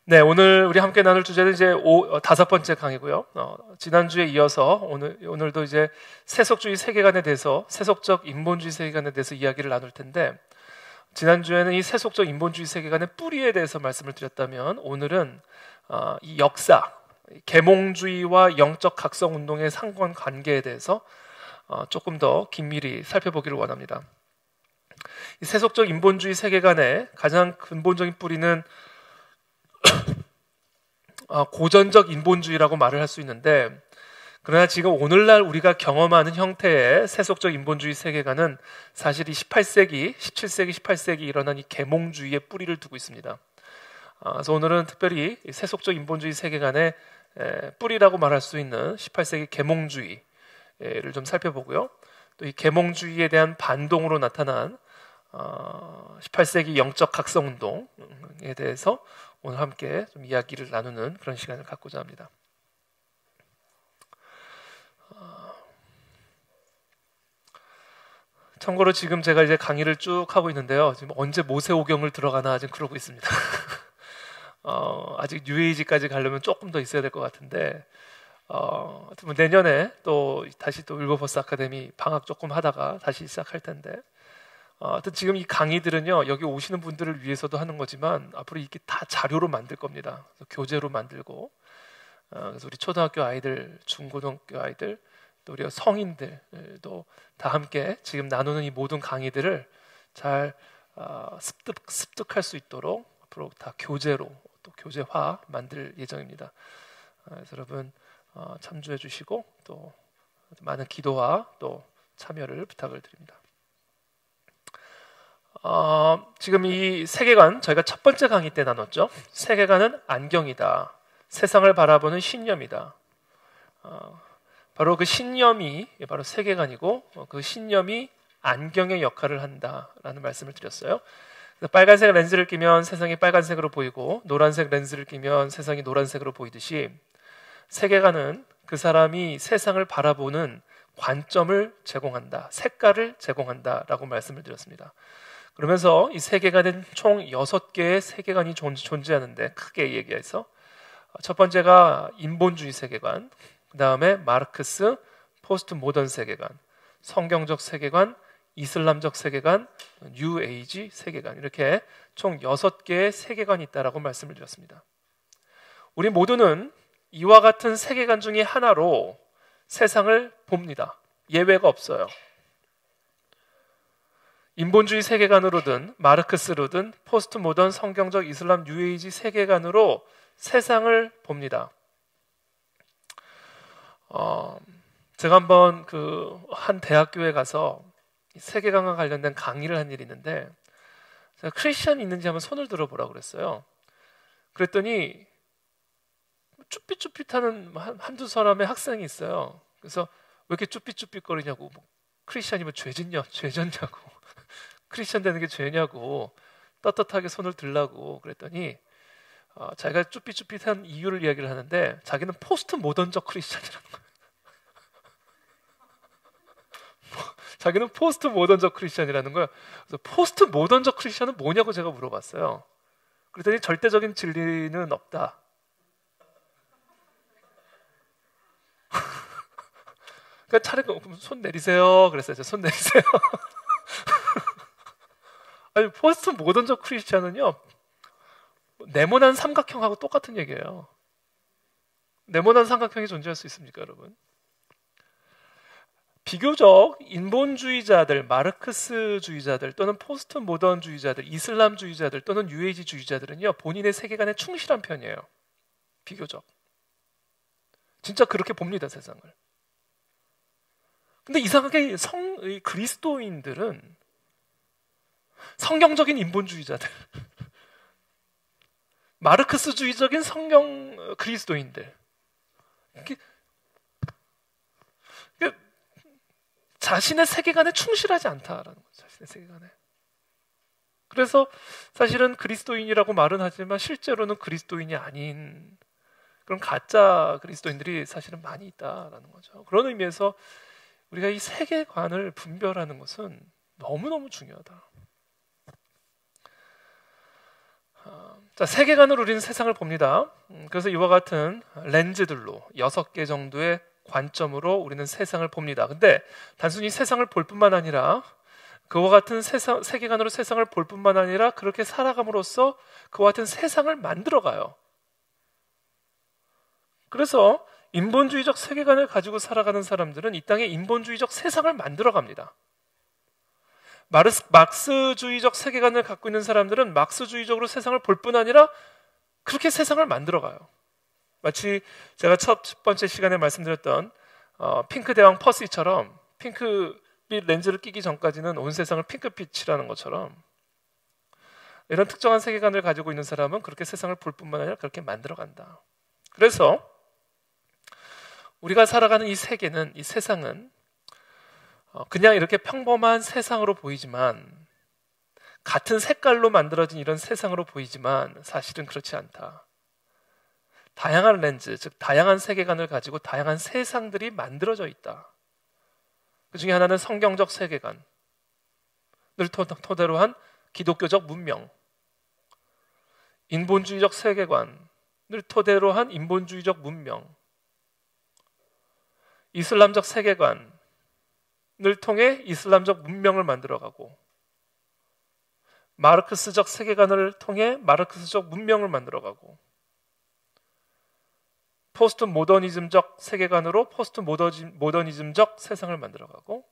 네, 오늘 우리 함께 나눌 주제는 이제 다섯 번째 강의고요. 지난주에 이어서 오늘도 이제 세속주의 세계관에 대해서, 세속적 인본주의 세계관에 대해서 이야기를 나눌 텐데, 지난주에는 이 세속적 인본주의 세계관의 뿌리에 대해서 말씀을 드렸다면, 오늘은 이 역사, 계몽주의와 영적 각성 운동의 상관관계에 대해서 조금 더 긴밀히 살펴보기를 원합니다. 이 세속적 인본주의 세계관의 가장 근본적인 뿌리는 고전적 인본주의라고 말을 할 수 있는데, 그러나 지금 오늘날 우리가 경험하는 형태의 세속적 인본주의 세계관은 사실 이 18세기, 17세기, 18세기 일어난 이 계몽주의의 뿌리를 두고 있습니다. 그래서 오늘은 특별히 세속적 인본주의 세계관의 뿌리라고 말할 수 있는 18세기 계몽주의를 좀 살펴보고요. 또 이 계몽주의에 대한 반동으로 나타난 18세기 영적 각성 운동에 대해서 오늘 함께 좀 이야기를 나누는 그런 시간을 갖고자 합니다. 참고로 지금 제가 이제 강의를 쭉 하고 있는데요. 지금 언제 모세오경을 들어가나 지금 그러고 있습니다. 아직 뉴에이지까지 가려면 조금 더 있어야 될 것 같은데, 내년에 또 다시 또 윌버포스 아카데미 방학 조금 하다가 다시 시작할 텐데, 하여튼 지금 이 강의들은요, 여기 오시는 분들을 위해서도 하는 거지만 앞으로 이게 다 자료로 만들 겁니다. 교재로 만들고, 그래서 우리 초등학교 아이들, 중고등학교 아이들, 또 우리 성인들도 다 함께 지금 나누는 이 모든 강의들을 잘 습득할 수 있도록 앞으로 다 교재로, 또 교재화 만들 예정입니다. 그래서 여러분 참조해 주시고 또 많은 기도와 또 참여를 부탁을 드립니다. 지금 이 세계관, 저희가 첫 번째 강의 때 나눴죠. 세계관은 안경이다. 세상을 바라보는 신념이다. 바로 그 신념이 바로 세계관이고, 그 신념이 안경의 역할을 한다라는 말씀을 드렸어요. 빨간색 렌즈를 끼면 세상이 빨간색으로 보이고, 노란색 렌즈를 끼면 세상이 노란색으로 보이듯이, 세계관은 그 사람이 세상을 바라보는 관점을 제공한다, 색깔을 제공한다라고 말씀을 드렸습니다. 그러면서 이 세계관은 총 6개의 세계관이 존재하는데, 크게 얘기해서 첫 번째가 인본주의 세계관, 그 다음에 마르크스, 포스트 모던 세계관, 성경적 세계관, 이슬람적 세계관, 뉴에이지 세계관, 이렇게 총 6개의 세계관이 있다라고 말씀을 드렸습니다. 우리 모두는 이와 같은 세계관 중에 하나로 세상을 봅니다. 예외가 없어요. 인본주의 세계관으로든 마르크스로든 포스트 모던 성경적 이슬람 뉴에이지 세계관으로 세상을 봅니다. 제가 한번 한 대학교에 가서 세계관과 관련된 강의를 한 일이 있는데, 제가 크리스천이 있는지 한번 손을 들어보라고 그랬어요. 그랬더니 쭈삣쭈삣하는 한두 사람의 학생이 있어요. 그래서 왜 이렇게 쭈삣쭈삣거리냐고, 크리스천이면 죄졌냐고 크리스천 되는 게 죄냐고 떳떳하게 손을 들라고 그랬더니, 자기가 쭈삣쭈삣한 이유를 이야기를 하는데, 자기는 포스트 모던적 크리스천이라는 거예요. 자기는 포스트 모던적 크리스천이라는 거예요. 그래서 포스트 모던적 크리스천은 뭐냐고 제가 물어봤어요. 그랬더니 절대적인 진리는 없다. 그러니까 차라리 손 내리세요. 그랬어요. 손 내리세요. 아니, 포스트 모던적 크리스천은요, 네모난 삼각형하고 똑같은 얘기예요. 네모난 삼각형이 존재할 수 있습니까, 여러분? 비교적 인본주의자들, 마르크스주의자들 또는 포스트 모던주의자들, 이슬람주의자들 또는 뉴에이지주의자들은요, 본인의 세계관에 충실한 편이에요. 비교적. 진짜 그렇게 봅니다, 세상을. 근데 이상하게 그리스도인들은 성경적인 인본주의자들, 마르크스주의적인 성경 그리스도인들, 자신의 세계관에 충실하지 않다라는 거죠. 자신의 세계관에. 그래서 사실은 그리스도인이라고 말은 하지만 실제로는 그리스도인이 아닌 그런 가짜 그리스도인들이 사실은 많이 있다라는 거죠. 그런 의미에서 우리가 이 세계관을 분별하는 것은 너무너무 중요하다. 자, 세계관으로 우리는 세상을 봅니다. 그래서 이와 같은 렌즈들로 6개 정도의 관점으로 우리는 세상을 봅니다. 근데 단순히 세상을 볼 뿐만 아니라 그와 같은 세계관으로 세상을 볼 뿐만 아니라 그렇게 살아감으로써 그와 같은 세상을 만들어가요. 그래서 인본주의적 세계관을 가지고 살아가는 사람들은 이 땅에 인본주의적 세상을 만들어갑니다. 막스주의적 세계관을 갖고 있는 사람들은 막스주의적으로 세상을 볼 뿐 아니라 그렇게 세상을 만들어가요. 마치 제가 첫 번째 시간에 말씀드렸던 핑크 대왕 퍼시처럼 핑크빛 렌즈를 끼기 전까지는 온 세상을 핑크빛이라는 것처럼 이런 특정한 세계관을 가지고 있는 사람은 그렇게 세상을 볼 뿐만 아니라 그렇게 만들어간다. 그래서 우리가 살아가는 이 세계는, 이 세상은 그냥 이렇게 평범한 세상으로 보이지만, 같은 색깔로 만들어진 이런 세상으로 보이지만 사실은 그렇지 않다. 다양한 렌즈, 즉 다양한 세계관을 가지고 다양한 세상들이 만들어져 있다. 그 중에 하나는 성경적 세계관을 토대로 한 기독교적 문명, 인본주의적 세계관을 토대로 한 인본주의적 문명, 이슬람적 세계관을 통해 이슬람적 문명을 만들어가고, 마르크스적 세계관을 통해 마르크스적 문명을 만들어가고, 포스트 모더니즘적 세계관으로 포스트 모더니즘적 세상을 만들어가고,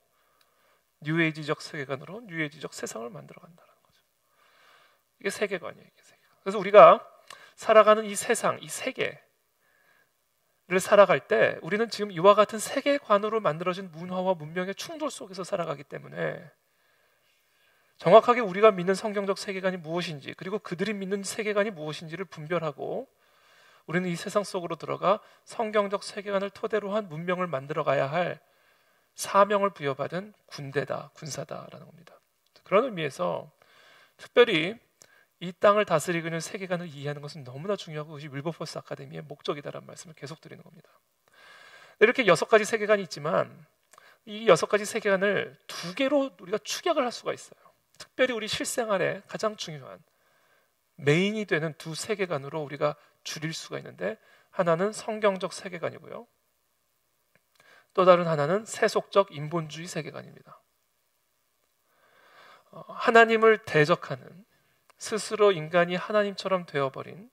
뉴에이지적 세계관으로 뉴에이지적 세상을 만들어간다는 거죠. 이게 세계관이에요. 이게 세계관. 그래서 우리가 살아가는 이 세상, 이 세계를 살아갈 때 우리는 지금 이와 같은 세계관으로 만들어진 문화와 문명의 충돌 속에서 살아가기 때문에 정확하게 우리가 믿는 성경적 세계관이 무엇인지, 그리고 그들이 믿는 세계관이 무엇인지를 분별하고 우리는 이 세상 속으로 들어가 성경적 세계관을 토대로 한 문명을 만들어가야 할 사명을 부여받은 군대다, 군사다라는 겁니다. 그런 의미에서 특별히 이 땅을 다스리고 있는 세계관을 이해하는 것은 너무나 중요하고 그것이 윌버포스 아카데미의 목적이다라는 말씀을 계속 드리는 겁니다. 이렇게 6가지 세계관이 있지만 이 6가지 세계관을 2개로 우리가 축약을 할 수가 있어요. 특별히 우리 실생활에 가장 중요한 메인이 되는 2 세계관으로 우리가 줄일 수가 있는데, 하나는 성경적 세계관이고요, 또 다른 하나는 세속적 인본주의 세계관입니다. 하나님을 대적하는, 스스로 인간이 하나님처럼 되어버린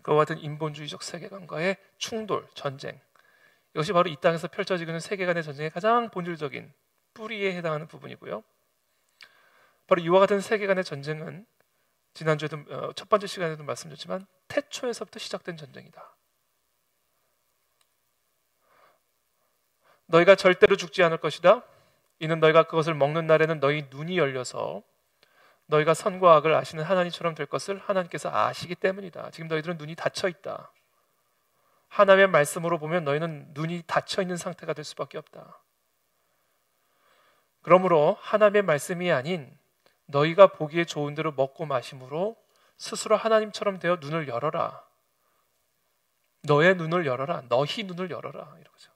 그와 같은 인본주의적 세계관과의 충돌, 전쟁, 이것이 바로 이 땅에서 펼쳐지고 있는 세계관의 전쟁의 가장 본질적인 뿌리에 해당하는 부분이고요. 바로 이와 같은 세계관의 전쟁은 지난주에도 첫 번째 시간에도 말씀드렸지만 태초에서부터 시작된 전쟁이다. 너희가 절대로 죽지 않을 것이다. 이는 너희가 그것을 먹는 날에는 너희 눈이 열려서 너희가 선과 악을 아시는 하나님처럼 될 것을 하나님께서 아시기 때문이다. 지금 너희들은 눈이 닫혀 있다. 하나님의 말씀으로 보면 너희는 눈이 닫혀 있는 상태가 될 수밖에 없다. 그러므로 하나님의 말씀이 아닌 너희가 보기에 좋은 대로 먹고 마심으로 스스로 하나님처럼 되어 눈을 열어라. 너의 눈을 열어라. 너희 눈을 열어라. 이러죠.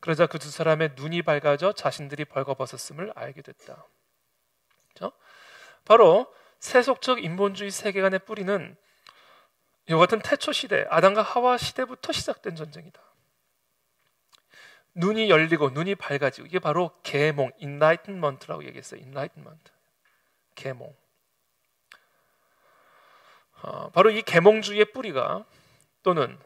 그러자 그 2 사람의 눈이 밝아져 자신들이 벌거벗었음을 알게 됐다. 그렇죠? 바로 세속적 인본주의 세계관의 뿌리는 이와 같은 태초 시대, 아담과 하와 시대부터 시작된 전쟁이다. 눈이 열리고 눈이 밝아지고, 이게 바로 계몽, enlightenment라고 얘기했어요. enlightenment, 계몽. 바로 이 계몽주의의 뿌리가, 또는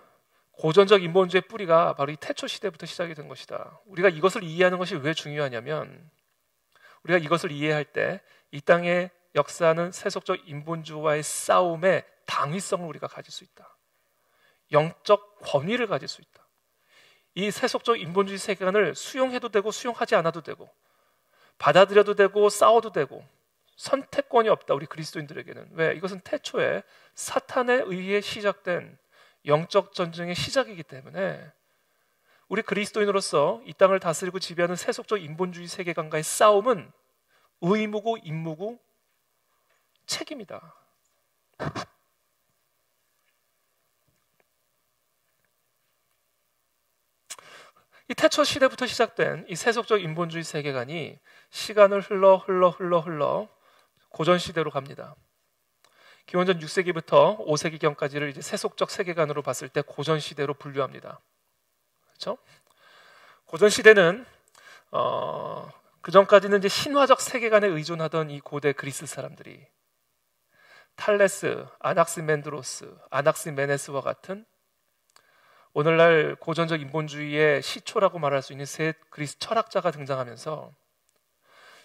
고전적 인본주의의 뿌리가 바로 이 태초 시대부터 시작이 된 것이다. 우리가 이것을 이해하는 것이 왜 중요하냐면, 우리가 이것을 이해할 때 이 땅에 역사하는 세속적 인본주의와의 싸움의 당위성을 우리가 가질 수 있다. 영적 권위를 가질 수 있다. 이 세속적 인본주의 세계관을 수용해도 되고 수용하지 않아도 되고, 받아들여도 되고 싸워도 되고, 선택권이 없다, 우리 그리스도인들에게는. 왜? 이것은 태초에 사탄에 의해 시작된 영적 전쟁의 시작이기 때문에 우리 그리스도인으로서 이 땅을 다스리고 지배하는 세속적 인본주의 세계관과의 싸움은 의무고 임무고 책임이다. 이 태초 시대부터 시작된 이 세속적 인본주의 세계관이 시간을 흘러 고전 시대로 갑니다. 기원전 6세기부터 5세기경까지를 이제 세속적 세계관으로 봤을 때 고전 시대로 분류합니다. 그렇죠? 고전 시대는 그 전까지는 이제 신화적 세계관에 의존하던 이 고대 그리스 사람들이 탈레스, 아낙시멘드로스, 아낙시메네스와 같은 오늘날 고전적 인본주의의 시초라고 말할 수 있는 세 그리스 철학자가 등장하면서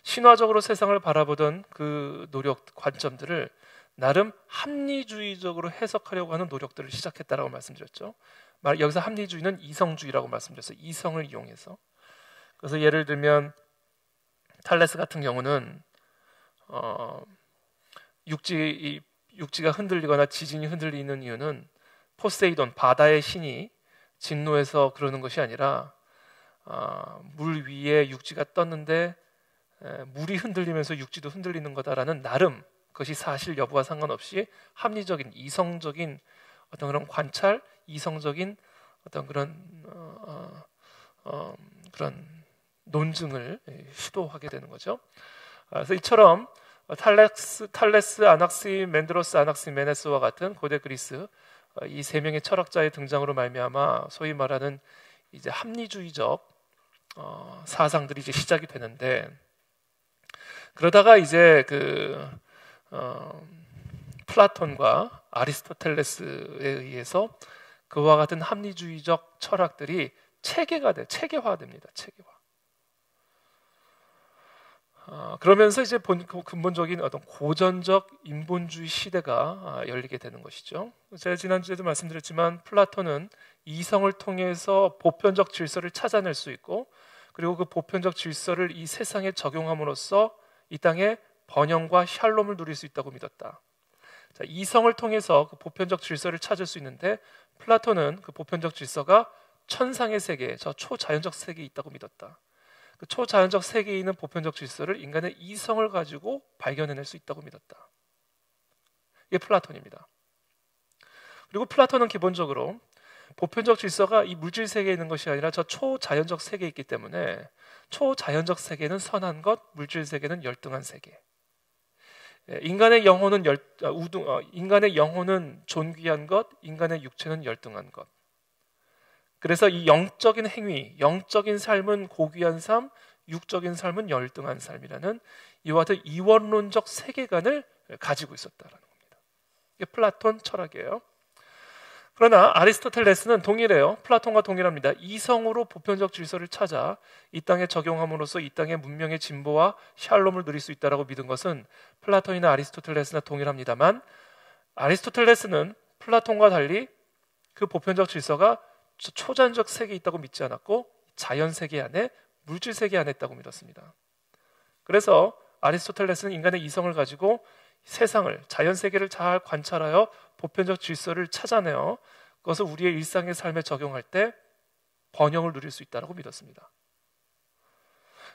신화적으로 세상을 바라보던 그 노력, 관점들을 나름 합리주의적으로 해석하려고 하는 노력들을 시작했다라고 말씀드렸죠. 여기서 합리주의는 이성주의라고 말씀드렸어요. 이성을 이용해서. 그래서 예를 들면 탈레스 같은 경우는 육지가 흔들리거나 지진이 흔들리는 이유는 포세이돈, 바다의 신이 진노해서 그러는 것이 아니라 물 위에 육지가 떴는데 물이 흔들리면서 육지도 흔들리는 거다라는 나름, 그것이 사실 여부와 상관없이 합리적인 이성적인 어떤 그런 관찰, 이성적인 어떤 그런 논증을 시도하게 되는 거죠. 그래서 이처럼 탈레스, 아낙시멘드로스, 아낙시메네스와 같은 고대 그리스 이 세 명의 철학자의 등장으로 말미암아 소위 말하는 이제 합리주의적 사상들이 이제 시작이 되는데, 그러다가 이제 플라톤과 아리스토텔레스에 의해서 그와 같은 합리주의적 철학들이 체계화됩니다. 체계화. 그러면서 이제 근본적인 어떤 고전적 인본주의 시대가 열리게 되는 것이죠. 제가 지난주에도 말씀드렸지만 플라톤은 이성을 통해서 보편적 질서를 찾아낼 수 있고, 그리고 그 보편적 질서를 이 세상에 적용함으로써 이 땅에 번영과 샬롬을 누릴 수 있다고 믿었다. 자, 이성을 통해서 그 보편적 질서를 찾을 수 있는데 플라톤은 그 보편적 질서가 천상의 세계, 저 초자연적 세계에 있다고 믿었다. 그 초자연적 세계에 있는 보편적 질서를 인간의 이성을 가지고 발견해낼 수 있다고 믿었다. 이게 플라톤입니다. 그리고 플라톤은 기본적으로 보편적 질서가 이 물질 세계에 있는 것이 아니라 저 초자연적 세계에 있기 때문에 초자연적 세계는 선한 것, 물질 세계는 열등한 세계. 인간의 영혼은 인간의 영혼은 존귀한 것, 인간의 육체는 열등한 것. 그래서 이 영적인 행위, 영적인 삶은 고귀한 삶, 육적인 삶은 열등한 삶이라는 이와 같은 이원론적 세계관을 가지고 있었다는 겁니다. 이게 플라톤 철학이에요. 그러나 아리스토텔레스는 동일해요. 플라톤과 동일합니다. 이성으로 보편적 질서를 찾아 이 땅에 적용함으로써 이 땅의 문명의 진보와 샬롬을 누릴 수 있다고 믿은 것은 플라톤이나 아리스토텔레스나 동일합니다만, 아리스토텔레스는 플라톤과 달리 그 보편적 질서가 초자연적 세계에 있다고 믿지 않았고 자연 세계 안에, 물질 세계 안에 있다고 믿었습니다. 그래서 아리스토텔레스는 인간의 이성을 가지고 세상을, 자연 세계를 잘 관찰하여 보편적 질서를 찾아내어 그것을 우리의 일상의 삶에 적용할 때 번영을 누릴 수 있다고 믿었습니다.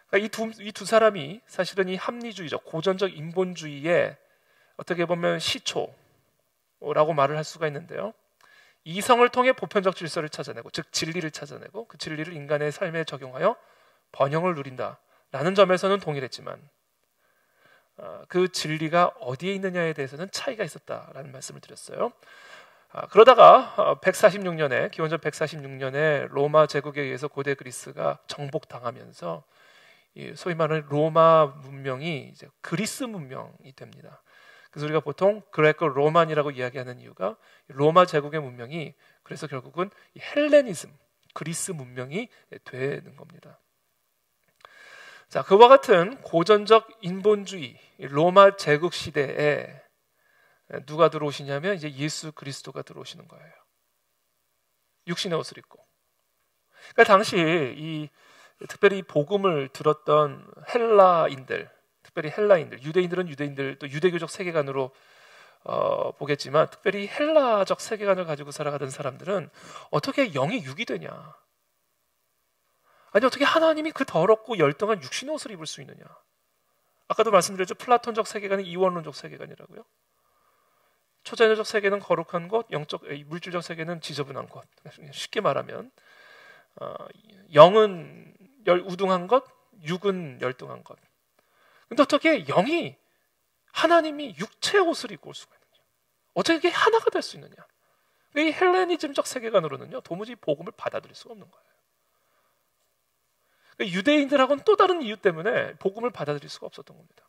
그러니까 이 두 사람이 사실은 이 합리주의적, 고전적 인본주의의 어떻게 보면 시초라고 말을 할 수가 있는데요. 이성을 통해 보편적 질서를 찾아내고, 즉 진리를 찾아내고 그 진리를 인간의 삶에 적용하여 번영을 누린다라는 점에서는 동일했지만 그 진리가 어디에 있느냐에 대해서는 차이가 있었다라는 말씀을 드렸어요. 그러다가 146년에 기원전 146년에 로마 제국에 의해서 고대 그리스가 정복당하면서 소위 말하는 로마 문명이 이제 그리스 문명이 됩니다. 그래서 우리가 보통 그레코 로만이라고 이야기하는 이유가 로마 제국의 문명이 그래서 결국은 헬레니즘, 그리스 문명이 되는 겁니다. 자, 그와 같은 고전적 인본주의 로마 제국 시대에 누가 들어오시냐면 이제 예수 그리스도가 들어오시는 거예요. 육신의 옷을 입고. 그러니까 당시 특별히 복음을 들었던 헬라인들, 특별히 헬라인들, 유대인들 또 유대교적 세계관으로 보겠지만 특별히 헬라적 세계관을 가지고 살아가던 사람들은 어떻게 영이 육이 되냐? 아니 어떻게 하나님이 그 더럽고 열등한 육신의 옷을 입을 수 있느냐? 아까도 말씀드렸죠. 플라톤적 세계관은 이원론적 세계관이라고요. 초자연적 세계는 거룩한 것, 물질적 세계는 지저분한 것. 쉽게 말하면 영은 우등한 것, 육은 열등한 것. 근데 어떻게 하나님이 육체의 옷을 입고 올 수가 있는지. 어떻게 이게 하나가 될 수 있느냐? 이 헬레니즘적 세계관으로는요, 도무지 복음을 받아들일 수가 없는 거예요. 그러니까 유대인들하고는 또 다른 이유 때문에 복음을 받아들일 수가 없었던 겁니다.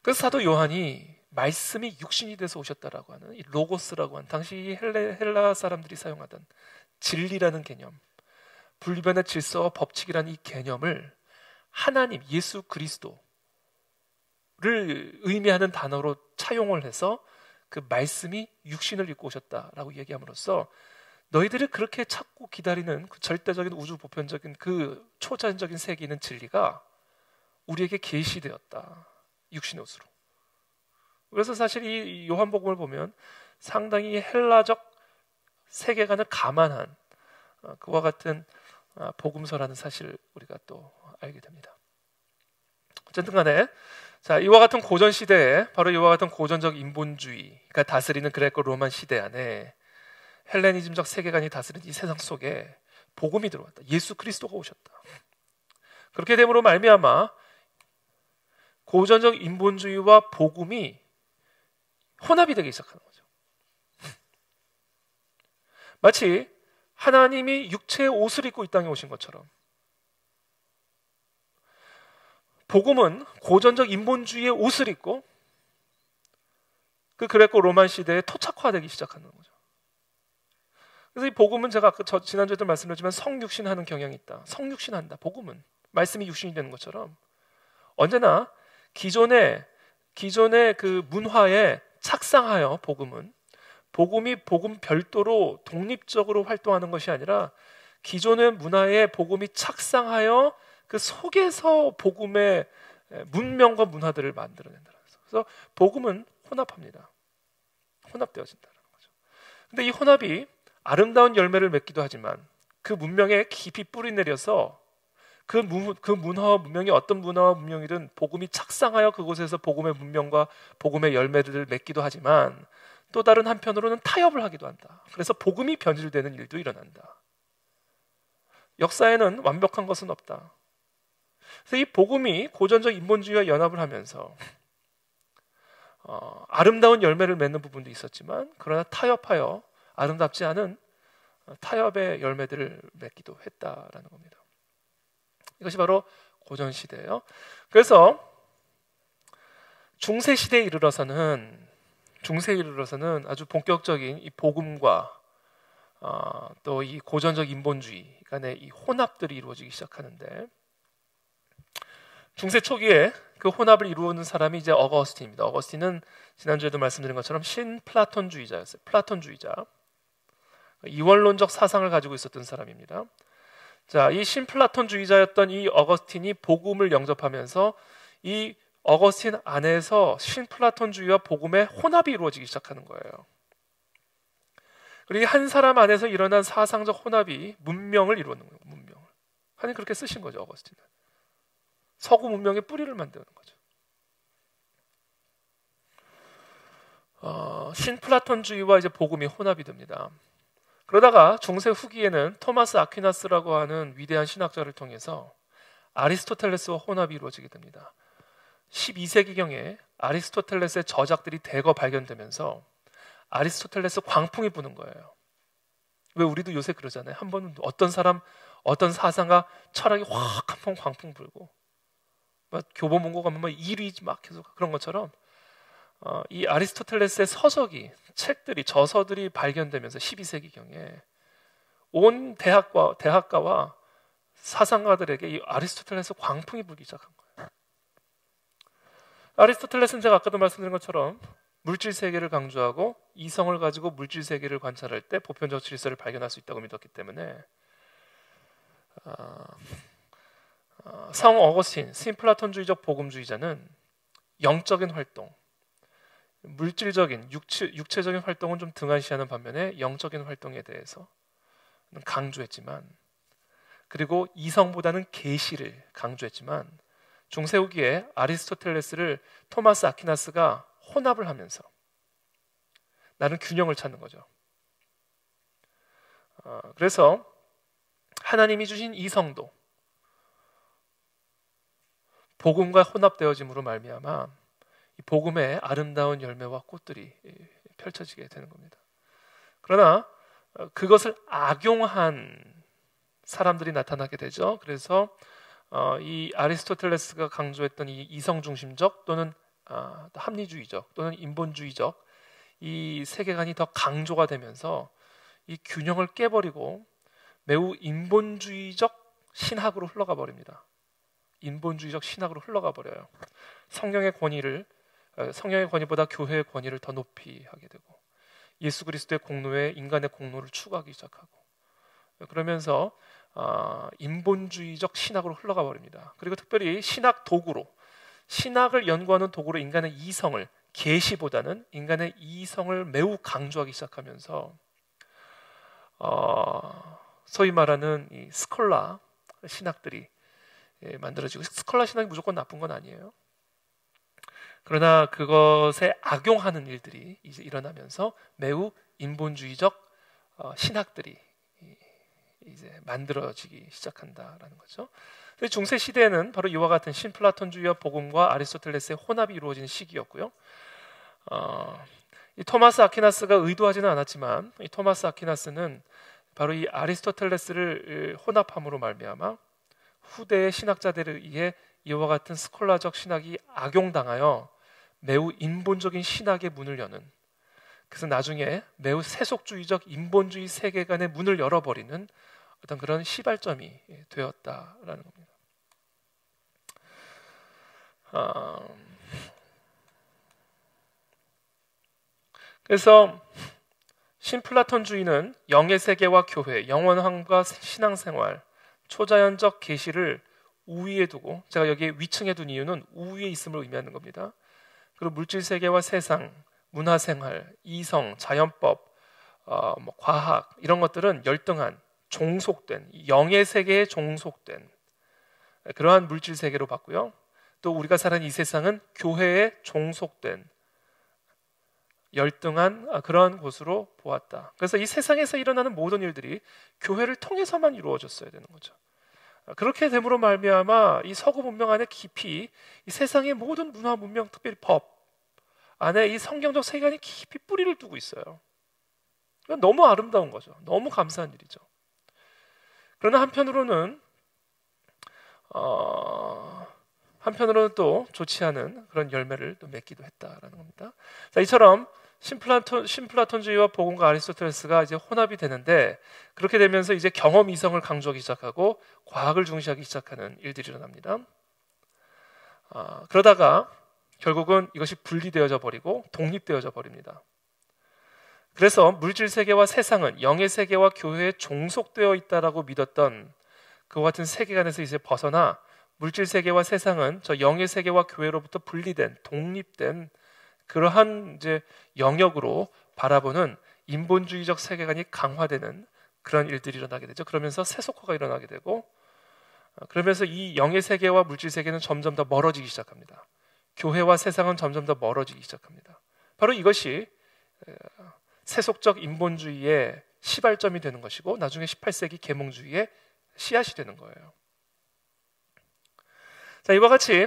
그래서 사도 요한이 말씀이 육신이 돼서 오셨다라고 하는 이 로고스라고 하는 당시 헬라 사람들이 사용하던 진리라는 개념, 분리변의 질서와 법칙이라는 이 개념을 하나님, 예수 그리스도를 의미하는 단어로 차용을 해서 그 말씀이 육신을 입고 오셨다라고 얘기함으로써 너희들이 그렇게 찾고 기다리는 그 절대적인 우주 보편적인 그 초자연적인 세계에 있는 진리가 우리에게 계시되었다. 육신의 옷으로. 그래서 사실 이 요한복음을 보면 상당히 헬라적 세계관을 감안한 그와 같은 복음서라는 사실을 우리가 또 알게 됩니다. 어쨌든 간에 자, 이와 같은 고전 시대에 바로 이와 같은 고전적 인본주의가 다스리는 그레코 로만 시대 안에 헬레니즘적 세계관이 다스리는 이 세상 속에 복음이 들어왔다. 예수 그리스도가 오셨다. 그렇게 됨으로 말미암아 고전적 인본주의와 복음이 혼합이 되기 시작하는 거죠. 마치 하나님이 육체의 옷을 입고 이 땅에 오신 것처럼 복음은 고전적 인본주의의 옷을 입고 그 그레코 로만 시대에 토착화되기 시작하는 거죠. 그래서 이 복음은 제가 지난주에도 말씀드렸지만 성육신하는 경향이 있다. 성육신한다. 복음은 말씀이 육신이 되는 것처럼 언제나 기존의 그 문화에 착상하여 복음이 복음 별도로 독립적으로 활동하는 것이 아니라 기존의 문화에 복음이 착상하여 그 속에서 복음의 문명과 문화들을 만들어낸다. 그래서 복음은 혼합합니다. 혼합되어진다는 거죠. 근데 이 혼합이 아름다운 열매를 맺기도 하지만 그 문명에 깊이 뿌리 내려서 그 문화와 문명이 어떤 문화와 문명이든 복음이 착상하여 그곳에서 복음의 문명과 복음의 열매들을 맺기도 하지만 또 다른 한편으로는 타협을 하기도 한다. 그래서 복음이 변질되는 일도 일어난다. 역사에는 완벽한 것은 없다. 그래서 이 복음이 고전적 인본주의와 연합을 하면서 아름다운 열매를 맺는 부분도 있었지만 그러나 타협하여 아름답지 않은 타협의 열매들을 맺기도 했다라는 겁니다. 이것이 바로 고전 시대예요. 그래서 중세 시대에 이르러서는 아주 본격적인 이 복음과 또 이 고전적 인본주의 간의 이 혼합들이 이루어지기 시작하는데 중세 초기에 그 혼합을 이루는 사람이 이제 어거스틴입니다. 어거스틴은 지난주에도 말씀드린 것처럼 신플라톤주의자였어요. 플라톤주의자. 이원론적 사상을 가지고 있었던 사람입니다. 자, 이 신플라톤주의자였던 이 어거스틴이 복음을 영접하면서 이 어거스틴 안에서 신플라톤주의와 복음의 혼합이 이루어지기 시작하는 거예요. 그리고 한 사람 안에서 일어난 사상적 혼합이 문명을 이루는 거예요. 문명을. 하나님 그렇게 쓰신 거죠, 어거스틴은. 서구 문명의 뿌리를 만드는 거죠. 신플라톤주의와 이제 복음이 혼합이 됩니다. 그러다가 중세 후기에는 토마스 아퀴나스라고 하는 위대한 신학자를 통해서 아리스토텔레스와 혼합이 이루어지게 됩니다. 12세기경에 아리스토텔레스의 저작들이 대거 발견되면서 아리스토텔레스 광풍이 부는 거예요. 왜 우리도 요새 그러잖아요. 한 번은 어떤 사람, 어떤 사상가 철학이 확 한 번 광풍 불고 막 교보문고 가면 막 1위 막 계속 그런 것처럼 이 아리스토텔레스의 서적이 책들이 저서들이 발견되면서 12세기경에 온 대학가와 사상가들에게 이 아리스토텔레스 광풍이 불기 시작한 거예요. 아리스토텔레스는 제가 아까도 말씀드린 것처럼 물질 세계를 강조하고 이성을 가지고 물질 세계를 관찰할 때 보편적 질서를 발견할 수 있다고 믿었기 때문에 성 어거스틴, 신플라톤주의적 복음주의자는 영적인 활동, 물질적인 육체적인 활동은 좀 등한시하는 반면에 영적인 활동에 대해서 강조했지만 그리고 이성보다는 계시를 강조했지만 중세 후기에 아리스토텔레스를 토마스 아퀴나스가 혼합을 하면서 나는 균형을 찾는 거죠. 그래서 하나님이 주신 이성도 복음과 혼합되어짐으로 말미암아 이 복음의 아름다운 열매와 꽃들이 펼쳐지게 되는 겁니다. 그러나 그것을 악용한 사람들이 나타나게 되죠. 그래서 이 아리스토텔레스가 강조했던 이 이성 중심적 또는 합리주의적 또는 인본주의적 이 세계관이 더 강조가 되면서 이 균형을 깨버리고 매우 인본주의적 신학으로 흘러가 버립니다. 인본주의적 신학으로 흘러가 버려요. 성경의 권위보다 교회의 권위를 더 높이 하게 되고 예수 그리스도의 공로에 인간의 공로를 추구하기 시작하고 그러면서 인본주의적 신학으로 흘러가 버립니다. 그리고 특별히 신학을 연구하는 도구로 인간의 이성을 계시보다는 인간의 이성을 매우 강조하기 시작하면서 소위 말하는 이 스콜라 신학들이 만들어지고 스콜라 신학이 무조건 나쁜 건 아니에요. 그러나 그것에 악용하는 일들이 이제 일어나면서 매우 인본주의적 신학들이 이제 만들어지기 시작한다라는 거죠. 중세 시대에는 바로 이와 같은 신플라톤주의와 복음과 아리스토텔레스의 혼합이 이루어지는 시기였고요. 이 토마스 아퀴나스가 의도하지는 않았지만 이 토마스 아퀴나스는 바로 이 아리스토텔레스를 혼합함으로 말미암아 후대의 신학자들에 의해 이와 같은 스콜라적 신학이 악용당하여 매우 인본적인 신학의 문을 여는, 그래서 나중에 매우 세속주의적 인본주의 세계관의 문을 열어버리는 어떤 그런 시발점이 되었다라는 겁니다. 그래서 신플라톤주의는 영의 세계와 교회, 영원함과 신앙생활, 초자연적 계시를 우위에 두고, 제가 여기에 위층에 둔 이유는 우위에 있음을 의미하는 겁니다. 그리고 물질 세계와 세상, 문화생활, 이성, 자연법, 과학 이런 것들은 열등한, 종속된, 영의 세계에 종속된 그러한 물질 세계로 봤고요. 또 우리가 사는 이 세상은 교회에 종속된 열등한 그러한 곳으로 보았다. 그래서 이 세상에서 일어나는 모든 일들이 교회를 통해서만 이루어졌어야 되는 거죠. 그렇게 됨으로 말미암아 이 서구 문명 안에 깊이 이 세상의 모든 문화 문명, 특별히 법 안에 이 성경적 세계관이 깊이 뿌리를 두고 있어요. 너무 아름다운 거죠. 너무 감사한 일이죠. 그러나 한편으로는 또 좋지 않은 그런 열매를 또 맺기도 했다라는 겁니다. 자, 이처럼 신플라톤주의와 복음과 아리스토텔레스가 이제 혼합이 되는데, 그렇게 되면서 이제 경험 이성을 강조하기 시작하고 과학을 중시하기 시작하는 일들이 일어납니다. 그러다가 결국은 이것이 분리되어져 버리고 독립되어져 버립니다. 그래서 물질 세계와 세상은 영의 세계와 교회에 종속되어 있다라고 믿었던 그와 같은 세계관에서 이제 벗어나 물질 세계와 세상은 저 영의 세계와 교회로부터 분리된, 독립된 그러한 이제 영역으로 바라보는 인본주의적 세계관이 강화되는 그런 일들이 일어나게 되죠. 그러면서 세속화가 일어나게 되고, 그러면서 이 영의 세계와 물질 세계는 점점 더 멀어지기 시작합니다. 교회와 세상은 점점 더 멀어지기 시작합니다. 바로 이것이 세속적 인본주의의 시발점이 되는 것이고, 나중에 18세기 계몽주의의 씨앗이 되는 거예요. 자, 이와 같이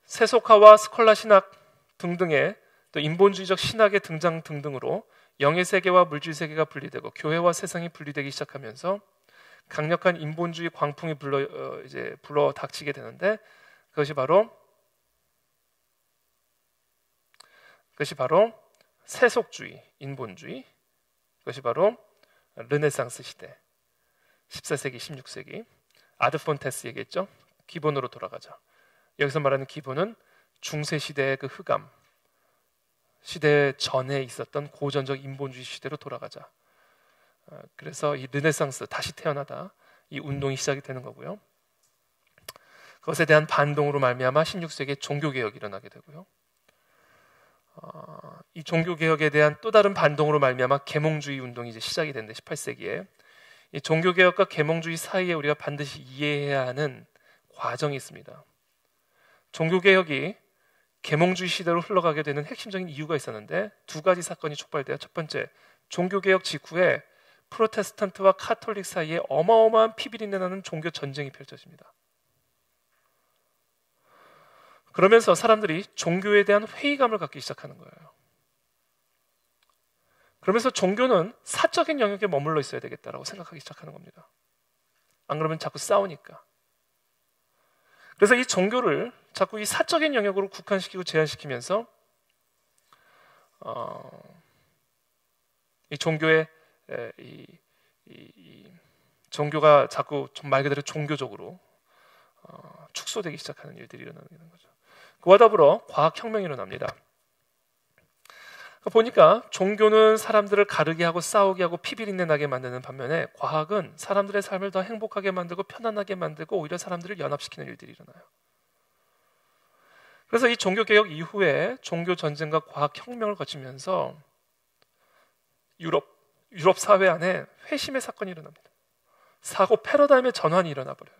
세속화와 스콜라 신학 등등의 또 인본주의적 신학의 등장 등등으로 영의 세계와 물질 세계가 분리되고 교회와 세상이 분리되기 시작하면서 강력한 인본주의 광풍이 불어 닥치게 되는데, 그것이 바로 세속주의, 인본주의, 그것이 바로 르네상스 시대, 14세기, 16세기. 아드폰테스 얘기했죠. 기본으로 돌아가자. 여기서 말하는 기본은 중세 시대의 그 흑암 시대 전에 있었던 고전적 인본주의 시대로 돌아가자. 그래서 이 르네상스, 다시 태어나다, 이 운동이 시작이 되는 거고요. 그것에 대한 반동으로 말미암아 16세기에 종교개혁이 일어나게 되고요. 이 종교개혁에 대한 또 다른 반동으로 말미암아 계몽주의 운동이 이제 시작이 되는데, 18세기에 이 종교개혁과 계몽주의 사이에 우리가 반드시 이해해야 하는 과정이 있습니다. 종교개혁이 계몽주의 시대로 흘러가게 되는 핵심적인 이유가 있었는데, 두 가지 사건이 촉발돼요. 첫 번째, 종교개혁 직후에 프로테스탄트와 카톨릭 사이에 어마어마한 피비린내 나는 종교 전쟁이 펼쳐집니다. 그러면서 사람들이 종교에 대한 회의감을 갖기 시작하는 거예요. 그러면서 종교는 사적인 영역에 머물러 있어야 되겠다라고 생각하기 시작하는 겁니다. 안 그러면 자꾸 싸우니까. 그래서 이 종교를 자꾸 이 사적인 영역으로 국한시키고 제한시키면서 이 종교의 종교가 자꾸 좀 말 그대로 종교적으로 축소되기 시작하는 일들이 일어나는 거죠. 그와 더불어 과학혁명이 일어납니다. 보니까 종교는 사람들을 가르게 하고 싸우게 하고 피비린내 나게 만드는 반면에 과학은 사람들의 삶을 더 행복하게 만들고 편안하게 만들고 오히려 사람들을 연합시키는 일들이 일어나요. 그래서 이 종교개혁 이후에 종교 전쟁과 과학혁명을 거치면서 유럽 사회 안에 회심의 사건이 일어납니다. 사고 패러다임의 전환이 일어나 버려요.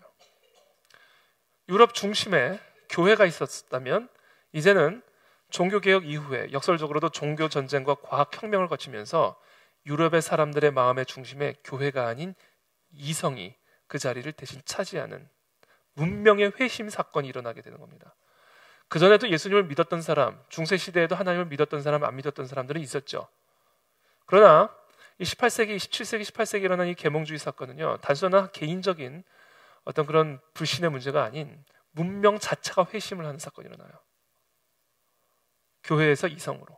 유럽 중심에 교회가 있었다면 이제는 종교개혁 이후에 역설적으로도 종교전쟁과 과학혁명을 거치면서 유럽의 사람들의 마음의 중심에 교회가 아닌 이성이 그 자리를 대신 차지하는 문명의 회심 사건이 일어나게 되는 겁니다. 그전에도 예수님을 믿었던 사람, 중세시대에도 하나님을 믿었던 사람, 안 믿었던 사람들은 있었죠. 그러나 이 18세기, 17세기, 18세기에 일어난 이 계몽주의 사건은요, 단순한 개인적인 어떤 그런 불신의 문제가 아닌 문명 자체가 회심을 하는 사건이 일어나요. 교회에서 이성으로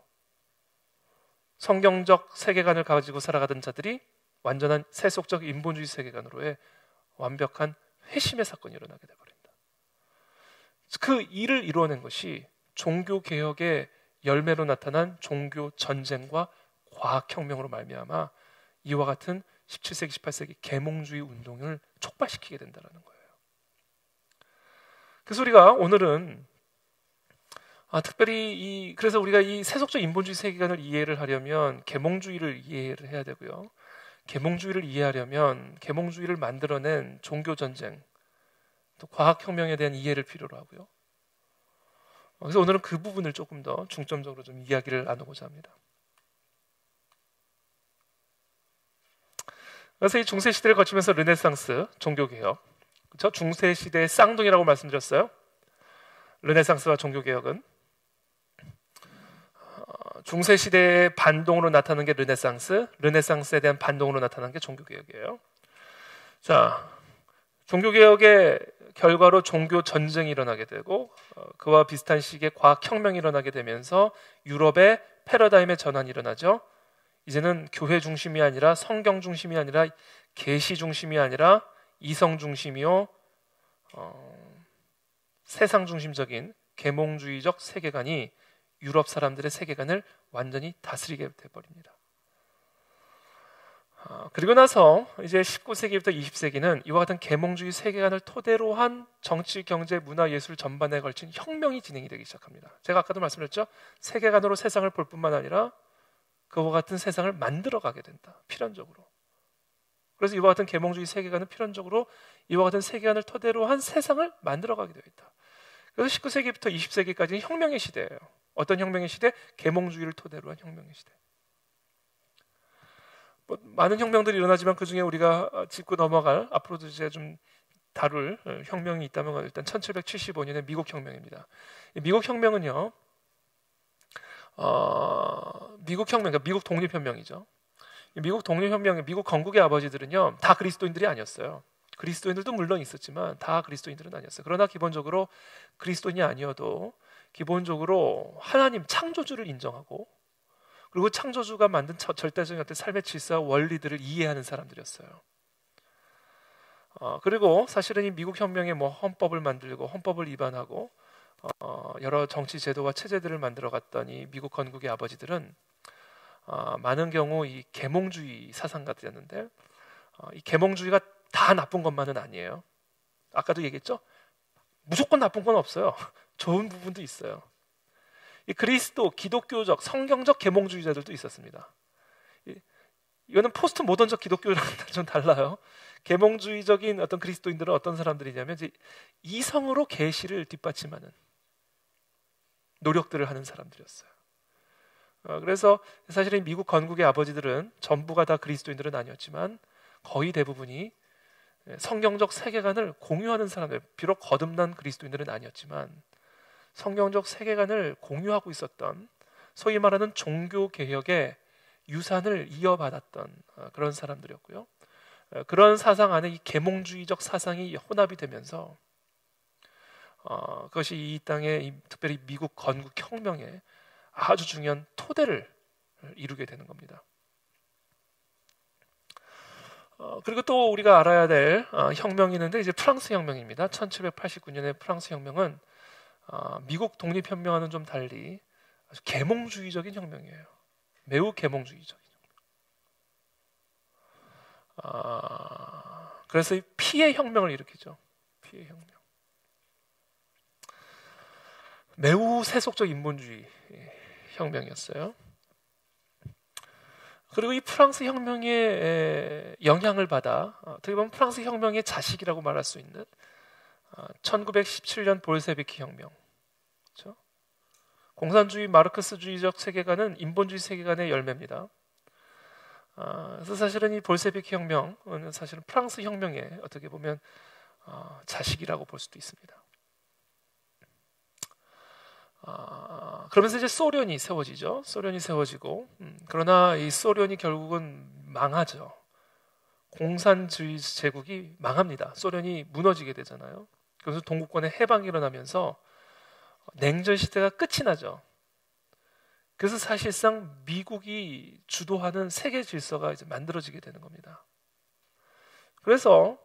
성경적 세계관을 가지고 살아가던 자들이 완전한 세속적 인본주의 세계관으로의 완벽한 회심의 사건이 일어나게 되어버린다. 그 일을 이루어낸 것이 종교개혁의 열매로 나타난 종교전쟁과 과학혁명으로 말미암아 이와 같은 17세기, 18세기 계몽주의 운동을 촉발시키게 된다는 거예요. 그래서 우리가 오늘은 특별히 그래서 우리가 이 세속적 인본주의 세계관을 이해를 하려면 계몽주의를 이해를 해야 되고요. 계몽주의를 이해하려면 계몽주의를 만들어낸 종교전쟁, 또 과학혁명에 대한 이해를 필요로 하고요. 그래서 오늘은 그 부분을 조금 더 중점적으로 좀 이야기를 나누고자 합니다. 그래서 이 중세 시대를 거치면서 르네상스 종교개혁, 그렇죠? 중세 시대의 쌍둥이라고 말씀드렸어요. 르네상스와 종교개혁은 중세 시대의 반동으로 나타나는 게 르네상스에 대한 반동으로 나타나는 게 종교개혁이에요. 자, 종교개혁의 결과로 종교 전쟁이 일어나게 되고 그와 비슷한 시기에 과학혁명이 일어나게 되면서 유럽의 패러다임의 전환이 일어나죠. 이제는 교회 중심이 아니라 성경 중심이 아니라 계시 중심이 아니라 이성 중심이요 세상 중심적인 계몽주의적 세계관이 유럽 사람들의 세계관을 완전히 다스리게 돼버립니다. 그리고 나서 이제 19세기부터 20세기는 이와 같은 계몽주의 세계관을 토대로 한 정치, 경제, 문화, 예술 전반에 걸친 혁명이 진행이 되기 시작합니다. 제가 아까도 말씀드렸죠. 세계관으로 세상을 볼 뿐만 아니라 그와 같은 세상을 만들어가게 된다. 필연적으로. 그래서 이와 같은 계몽주의 세계관은 필연적으로 이와 같은 세계관을 토대로 한 세상을 만들어가게 되어 있다. 그래서 19세기부터 20세기까지는 혁명의 시대예요. 어떤 혁명의 시대? 계몽주의를 토대로 한 혁명의 시대. 많은 혁명들이 일어나지만 그 중에 우리가 짚고 넘어갈 앞으로도 이제 좀 다룰 혁명이 있다면 일단 1775년의 미국 혁명입니다. 미국 혁명은요, 그러니까 미국 독립혁명이죠. 미국 독립혁명의 미국 건국의 아버지들은요 다 그리스도인들이 아니었어요. 그리스도인들도 물론 있었지만 다 그리스도인들은 아니었어요. 그러나 기본적으로 그리스도인이 아니어도 기본적으로 하나님 창조주를 인정하고 그리고 창조주가 만든 절대적인 어떤 삶의 질서와 원리들을 이해하는 사람들이었어요. 그리고 사실은 이 미국 혁명에 뭐 헌법을 만들고 헌법을 위반하고 여러 정치 제도와 체제들을 만들어갔던 이 미국 건국의 아버지들은 많은 경우 이 계몽주의 사상가들이었는데 이 계몽주의가 다 나쁜 것만은 아니에요. 아까도 얘기했죠? 무조건 나쁜 건 없어요. 좋은 부분도 있어요. 이 기독교적, 성경적 계몽주의자들도 있었습니다. 이거는 포스트 모던적 기독교랑 좀 달라요. 계몽주의적인 어떤 그리스도인들은 어떤 사람들이냐면 이제 이성으로 계시를 뒷받침하는 노력들을 하는 사람들이었어요. 그래서 사실은 미국 건국의 아버지들은 전부가 다 그리스도인들은 아니었지만 거의 대부분이 성경적 세계관을 공유하는 사람들, 비록 거듭난 그리스도인들은 아니었지만 성경적 세계관을 공유하고 있었던 소위 말하는 종교 개혁의 유산을 이어받았던 그런 사람들이었고요. 그런 사상 안에 이 계몽주의적 사상이 혼합이 되면서 그것이 이 땅에 특별히 미국 건국 혁명에 아주 중요한 토대를 이루게 되는 겁니다. 그리고 또 우리가 알아야 될 혁명이 있는데 이제 프랑스 혁명입니다. 1789년의 프랑스 혁명은 미국 독립혁명과는 좀 달리 아주 계몽주의적인 혁명이에요. 매우 계몽주의적인 혁명. 그래서 이 피해 혁명을 일으키죠. 피해 혁명. 매우 세속적 인본주의 혁명이었어요. 그리고 이 프랑스 혁명의 영향을 받아 어떻게 보면 프랑스 혁명의 자식이라고 말할 수 있는 1917년 볼셰비키 혁명, 그렇죠? 공산주의 마르크스주의적 세계관은 인본주의 세계관의 열매입니다. 그래서 사실은 이 볼셰비키 혁명은 사실은 프랑스 혁명의 어떻게 보면 자식이라고 볼 수도 있습니다. 그러면서 이제 소련이 세워지죠. 소련이 세워지고 그러나 이 소련이 결국은 망하죠. 공산주의 제국이 망합니다. 소련이 무너지게 되잖아요. 그래서 동구권의 해방이 일어나면서 냉전 시대가 끝이 나죠. 그래서 사실상 미국이 주도하는 세계 질서가 이제 만들어지게 되는 겁니다. 그래서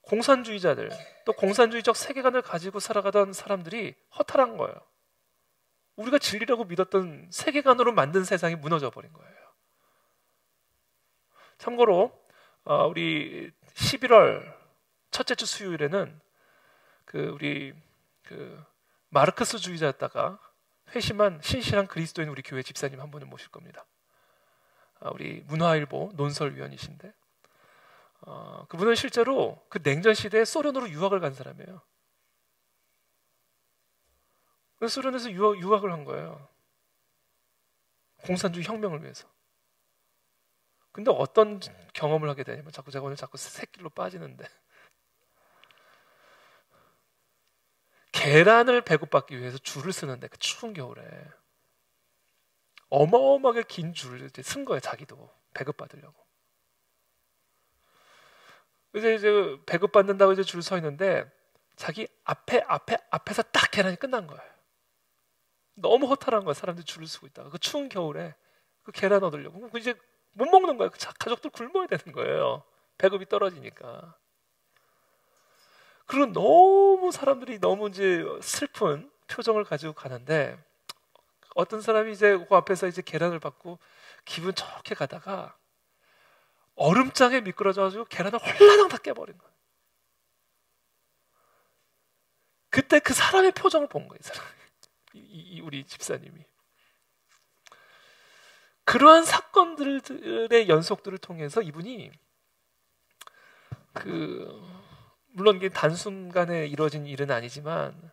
공산주의자들 또 공산주의적 세계관을 가지고 살아가던 사람들이 허탈한 거예요. 우리가 진리라고 믿었던 세계관으로 만든 세상이 무너져 버린 거예요. 참고로 우리 11월 첫째 주 수요일에는 우리 마르크스주의자였다가 회심한 신실한 그리스도인 우리 교회 집사님 한 분을 모실 겁니다. 우리 문화일보 논설위원이신데 그분은 실제로 그 냉전 시대에 소련으로 유학을 간 사람이에요. 소련에서 유학을 한 거예요. 공산주의 혁명을 위해서. 근데 어떤 경험을 하게 되냐면 제가 오늘 자꾸 새길로 빠지는데 계란을 배급받기 위해서 줄을 쓰는데 그 추운 겨울에 어마어마하게 긴 줄을 쓴 거예요. 자기도 배급받으려고. 이제 배급받는다고 이제 줄 서 있는데 자기 앞에서 딱 계란이 끝난 거예요. 너무 허탈한 거야. 사람들이 줄을 서고 있다가 그 추운 겨울에 그 계란 얻으려고 이제 못 먹는 거예요. 가족들 굶어야 되는 거예요. 배급이 떨어지니까. 그리고 너무 사람들이 너무 이제 슬픈 표정을 가지고 가는데 어떤 사람이 이제 그 앞에서 이제 계란을 받고 기분 좋게 가다가 얼음장에 미끄러져가지고 계란을 홀라당 다 깨버린 거예요. 그때 그 사람의 표정을 본 거예요. 이 사람이. 우리 집사님이 그러한 사건들의 연속들을 통해서 이분이 물론 이게 단순간에 이루어진 일은 아니지만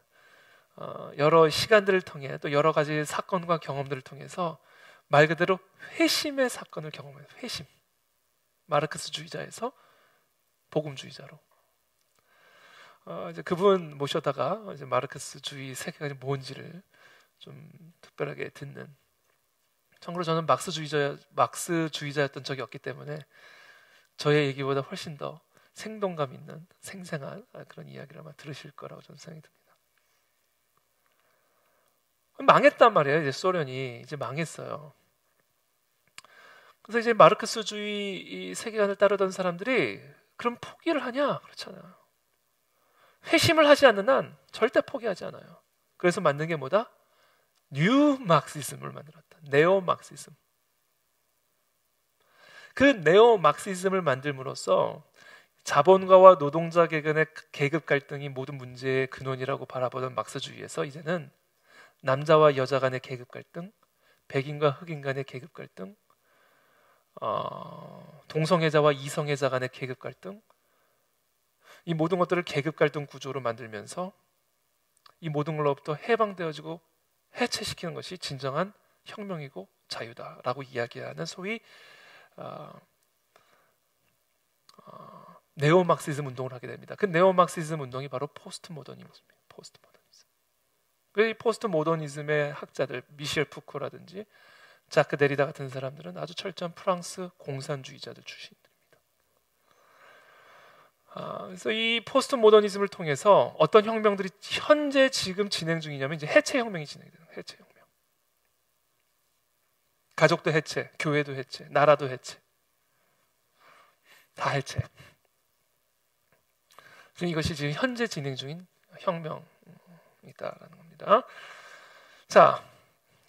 여러 시간들을 통해 또 여러 가지 사건과 경험들을 통해서 말 그대로 회심의 사건을 경험해요. 회심. 마르크스주의자에서 복음주의자로. 이제 그분 모셔다가 이제 마르크스주의 세계관이 뭔지를 좀 특별하게 듣는. 참고로 저는 막스주의자였던 적이 없기 때문에 저의 얘기보다 훨씬 더 생동감 있는 생생한 그런 이야기를 아마 들으실 거라고 저는 생각이 듭니다. 망했단 말이에요. 이제 소련이 이제 망했어요. 그래서 이제 마르크스주의 이 세계관을 따르던 사람들이 그럼 포기를 하냐? 그렇잖아요. 회심을 하지 않는 한 절대 포기하지 않아요. 그래서 만든 게 뭐다? 뉴 막시즘을 만들었다. 네오 막시즘. 그 네오 막시즘을 만들므로써 자본가와 노동자 계급의 계급 갈등이 모든 문제의 근원이라고 바라보던 막스주의에서 이제는 남자와 여자 간의 계급 갈등, 백인과 흑인 간의 계급 갈등, 동성애자와 이성애자 간의 계급 갈등, 이 모든 것들을 계급 갈등 구조로 만들면서 이 모든 걸로부터 해방되어지고 해체시키는 것이 진정한 혁명이고 자유다라고 이야기하는 소위 네오막시즘 운동을 하게 됩니다. 그 네오막시즘 운동이 바로 포스트 모더니즘입니다. 포스트 모더니즘. 그 포스트 모더니즘의 학자들 미셸 푸코라든지 자크 데리다 같은 사람들은 아주 철저한 프랑스 공산주의자들 출신들입니다. 그래서 이 포스트 모더니즘을 통해서 어떤 혁명들이 현재 지금 진행 중이냐면 이제 해체 혁명이 진행돼요. 해체 혁명. 가족도 해체, 교회도 해체, 나라도 해체, 다 해체. 이것이 지금 현재 진행 중인 혁명이다라는 겁니다. 자,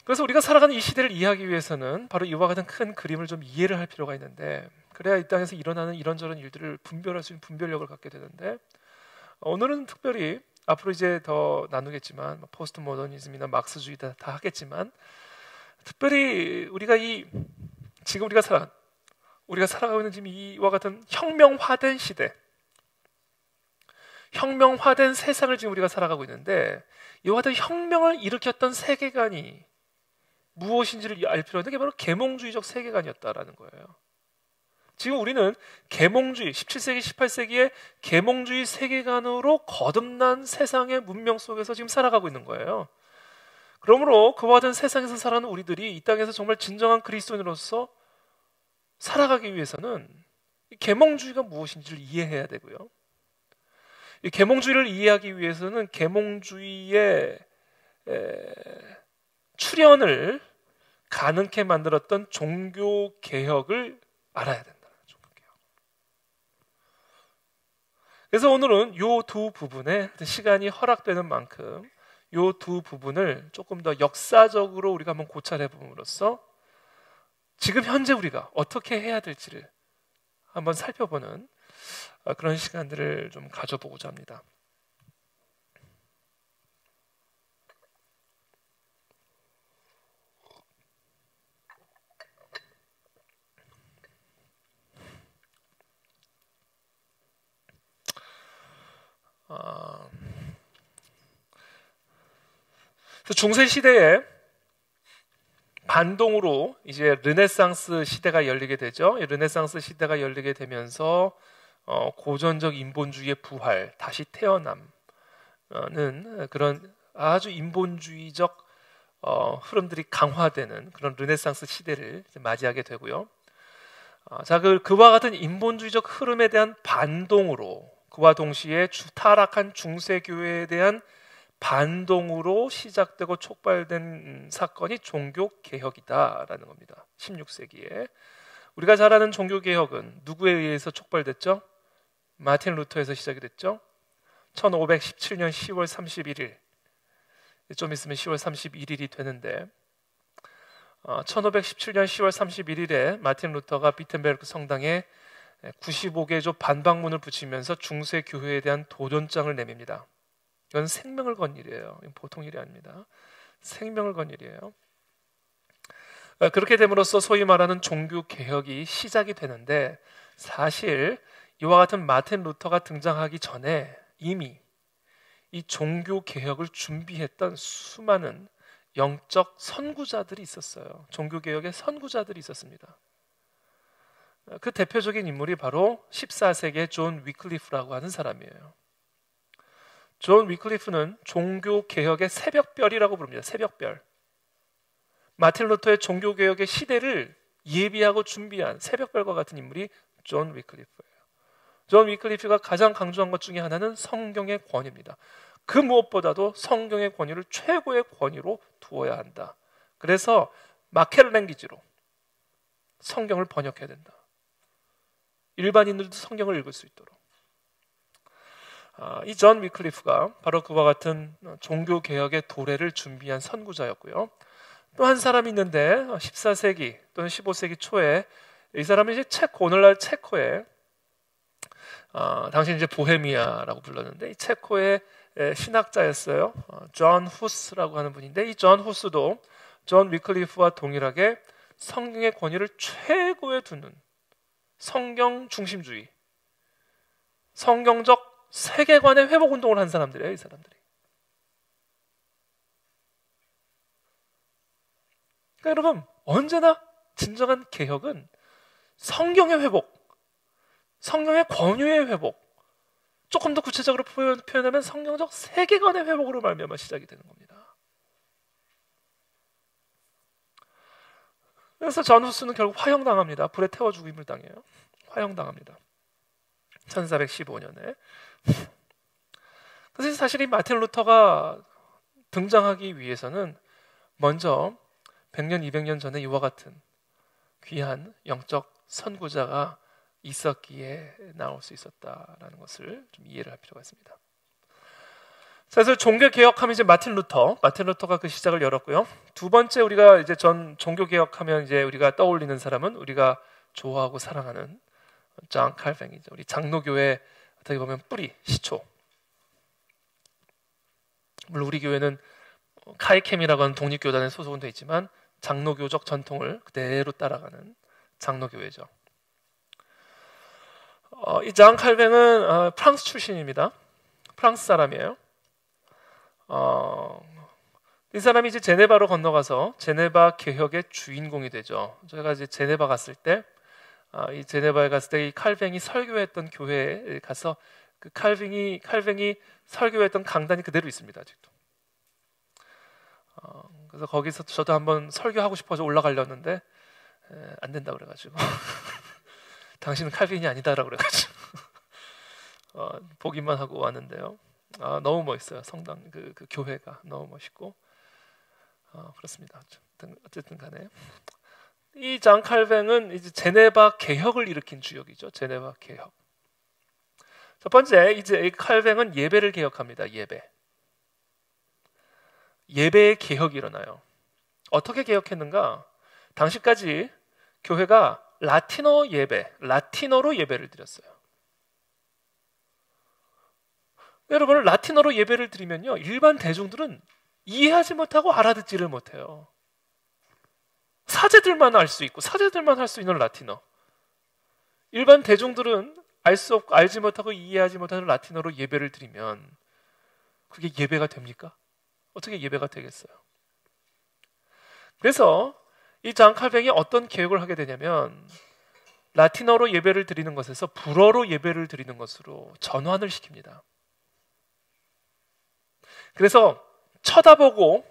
그래서 우리가 살아가는 이 시대를 이해하기 위해서는 바로 이와 같은 큰 그림을 좀 이해를 할 필요가 있는데, 그래야 이 땅에서 일어나는 이런저런 일들을 분별할 수 있는 분별력을 갖게 되는데, 오늘은 특별히 앞으로 이제 더 나누겠지만 포스트 모더니즘이나 막스주의 다 하겠지만, 특별히 우리가 지금 우리가 살아가고 있는 지금 이와 같은 혁명화된 시대, 혁명화된 세상을 지금 우리가 살아가고 있는데, 이와 같은 혁명을 일으켰던 세계관이 무엇인지를 알 필요가 있는 게 바로 계몽주의적 세계관이었다라는 거예요. 지금 우리는 계몽주의, 17세기, 18세기의 계몽주의 세계관으로 거듭난 세상의 문명 속에서 지금 살아가고 있는 거예요. 그러므로 그와 같은 세상에서 살아가는 우리들이 이 땅에서 정말 진정한 그리스도인으로서 살아가기 위해서는 이 계몽주의가 무엇인지를 이해해야 되고요. 이 계몽주의를 이해하기 위해서는 계몽주의의 출현을 가능케 만들었던 종교 개혁을 알아야 된다. 종교 개혁. 그래서 오늘은 이 두 부분에 시간이 허락되는 만큼 이 두 부분을 조금 더 역사적으로 우리가 한번 고찰해 봄으로써 지금 현재 우리가 어떻게 해야 될지를 한번 살펴보는 그런 시간들을 좀 가져보고자 합니다. 중세 시대에 반동으로 이제 르네상스 시대가 열리게 되죠. 르네상스 시대가 열리게 되면서 고전적 인본주의의 부활, 다시 태어남은 그런 아주 인본주의적 흐름들이 강화되는 그런 르네상스 시대를 맞이하게 되고요. 자, 그와 같은 인본주의적 흐름에 대한 반동으로, 그와 동시에 타락한 중세 교회에 대한 반동으로 시작되고 촉발된 사건이 종교 개혁이다라는 겁니다. 16세기에 우리가 잘 아는 종교 개혁은 누구에 의해서 촉발됐죠? 마틴 루터에서 시작이 됐죠. 1517년 10월 31일, 좀 있으면 10월 31일이 되는데 1517년 10월 31일에 마틴 루터가 비텐베르크 성당에 95개조 반박문을 붙이면서 중세 교회에 대한 도전장을 내밉니다. 이건 생명을 건 일이에요. 이건 보통 일이 아닙니다. 생명을 건 일이에요. 그렇게 됨으로써 소위 말하는 종교 개혁이 시작이 되는데, 사실 이와 같은 마틴 루터가 등장하기 전에 이미 이 종교 개혁을 준비했던 수많은 영적 선구자들이 있었어요. 종교 개혁의 선구자들이 있었습니다. 그 대표적인 인물이 바로 14세기의 존 위클리프라고 하는 사람이에요. 존 위클리프는 종교 개혁의 새벽별이라고 부릅니다. 새벽별. 마틴 루터의 종교 개혁의 시대를 예비하고 준비한 새벽별과 같은 인물이 존 위클리프예요. 존 위클리프가 가장 강조한 것 중에 하나는 성경의 권위입니다. 그 무엇보다도 성경의 권위를 최고의 권위로 두어야 한다. 그래서 마켓 랭귀지로 성경을 번역해야 된다. 일반인들도 성경을 읽을 수 있도록. 이 존 위클리프가 바로 그와 같은 종교 개혁의 도래를 준비한 선구자였고요. 또 한 사람이 있는데 14세기 또는 15세기 초에 이 사람은 이제 오늘날 체코의 당시 이제 보헤미아라고 불렀는데 이 체코의 신학자였어요. 존 후스라고 하는 분인데, 이 존 후스도 존 위클리프와 동일하게 성경의 권위를 최고에 두는 성경 중심주의, 성경적 세계관의 회복 운동을 한 사람들이에요. 이 사람들이. 그러니까 여러분, 언제나 진정한 개혁은 성경의 회복, 성경의 권위의 회복, 조금 더 구체적으로 표현하면 성경적 세계관의 회복으로 말미암아 시작이 되는 겁니다. 그래서 존 후스는 결국 화형당합니다. 불에 태워 죽임을 당해요. 화형당합니다. 1415년에. 그래서 사실 이 마틴 루터가 등장하기 위해서는 먼저 100년, 200년 전에 이와 같은 귀한 영적 선구자가 있었기에 나올 수 있었다라는 것을 좀 이해를 할 필요가 있습니다. 그래서 종교 개혁하면 이제 마틴 루터가 그 시작을 열었고요. 두 번째 우리가 이제 종교 개혁하면 이제 우리가 떠올리는 사람은 우리가 좋아하고 사랑하는 존 칼뱅이죠. 우리 장로교회 어떻게 보면 뿌리, 시초. 물론 우리 교회는 카이캠이라고 하는 독립교단에 소속은 돼 있지만 장로교적 전통을 그대로 따라가는 장로교회죠. 이 존 칼뱅은 프랑스 출신입니다. 프랑스 사람이에요. 이 사람이 이제 제네바로 건너가서 제네바 개혁의 주인공이 되죠. 저희가 이제 제네바 갔을 때, 이 제네바에 갔을 때 이 칼뱅이 설교했던 교회에 가서 그 칼뱅이 설교했던 강단이 그대로 있습니다. 아직도. 그래서 거기서 저도 한번 설교하고 싶어서 올라가려는데 안 된다 그래가지고 당신은 칼빈이 아니다라고 그래가지고 보기만 하고 왔는데요. 너무 멋있어요. 성당 그 교회가 너무 멋있고 그렇습니다. 어쨌든 간에 이 존 칼뱅은 이제 제네바 개혁을 일으킨 주역이죠. 제네바 개혁. 첫 번째 이제 이 칼뱅은 예배를 개혁합니다. 예배의 개혁이 일어나요. 어떻게 개혁했는가? 당시까지 교회가 라틴어로 예배를 드렸어요. 여러분, 라틴어로 예배를 드리면요, 일반 대중들은 이해하지 못하고 알아듣지를 못해요. 사제들만 알 수 있고 사제들만 할 수 있는 라틴어. 일반 대중들은 알지 못하고 이해하지 못하는 라틴어로 예배를 드리면 그게 예배가 됩니까? 어떻게 예배가 되겠어요? 그래서 이 존 칼뱅이 어떤 개혁을 하게 되냐면 라틴어로 예배를 드리는 것에서 불어로 예배를 드리는 것으로 전환을 시킵니다. 그래서 쳐다보고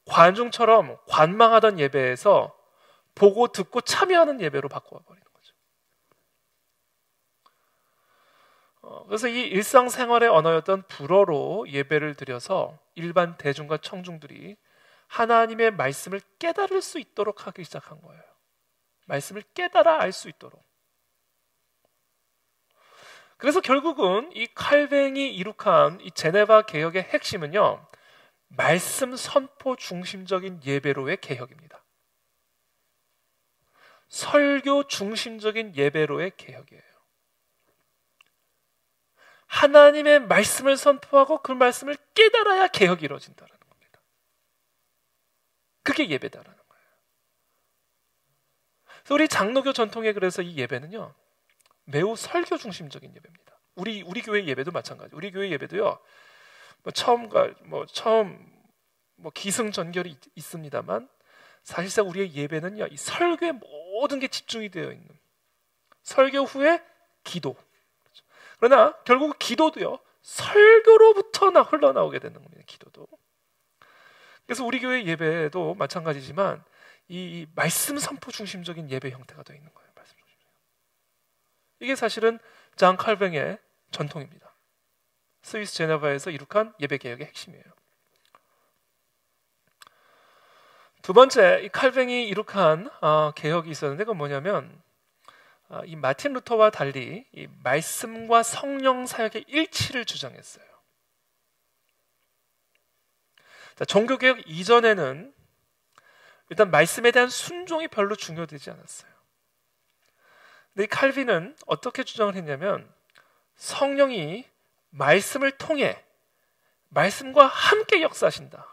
관중처럼 관망하던 예배에서 보고 듣고 참여하는 예배로 바꿔버리는 거죠. 그래서 이 일상생활의 언어였던 불어로 예배를 드려서 일반 대중과 청중들이 하나님의 말씀을 깨달을 수 있도록 하기 시작한 거예요. 말씀을 깨달아 알 수 있도록. 그래서 결국은 이 칼뱅이 이룩한 이 제네바 개혁의 핵심은요, 말씀 선포 중심적인 예배로의 개혁입니다. 설교 중심적인 예배로의 개혁이에요. 하나님의 말씀을 선포하고 그 말씀을 깨달아야 개혁이 이루어진다는 겁니다. 그게 예배다라는 거예요. 그래서 우리 장로교 전통에 그래서 이 예배는요, 매우 설교 중심적인 예배입니다. 우리 교회 예배도 마찬가지. 우리 교회 예배도요, 처음 기승전결이 있습니다만 사실상 우리의 예배는요, 이 설교에 모든 게 집중이 되어 있는, 설교 후에 기도. 그러나 결국 기도도요, 설교로부터 흘러나오게 되는 겁니다. 기도도. 그래서 우리 교회 예배도 마찬가지지만 이 말씀 선포 중심적인 예배 형태가 되어 있는 거예요. 말씀 중심적인. 이게 사실은 존 칼뱅의 전통입니다. 스위스 제네바에서 이룩한 예배 개혁의 핵심이에요. 두 번째, 이 칼뱅이 이룩한 개혁이 있었는데 그건 뭐냐면 이 마틴 루터와 달리 이 말씀과 성령 사역의 일치를 주장했어요. 자, 종교개혁 이전에는 일단 말씀에 대한 순종이 별로 중요되지 않았어요. 근데 이 칼빈은 어떻게 주장을 했냐면 성령이 말씀을 통해 말씀과 함께 역사하신다.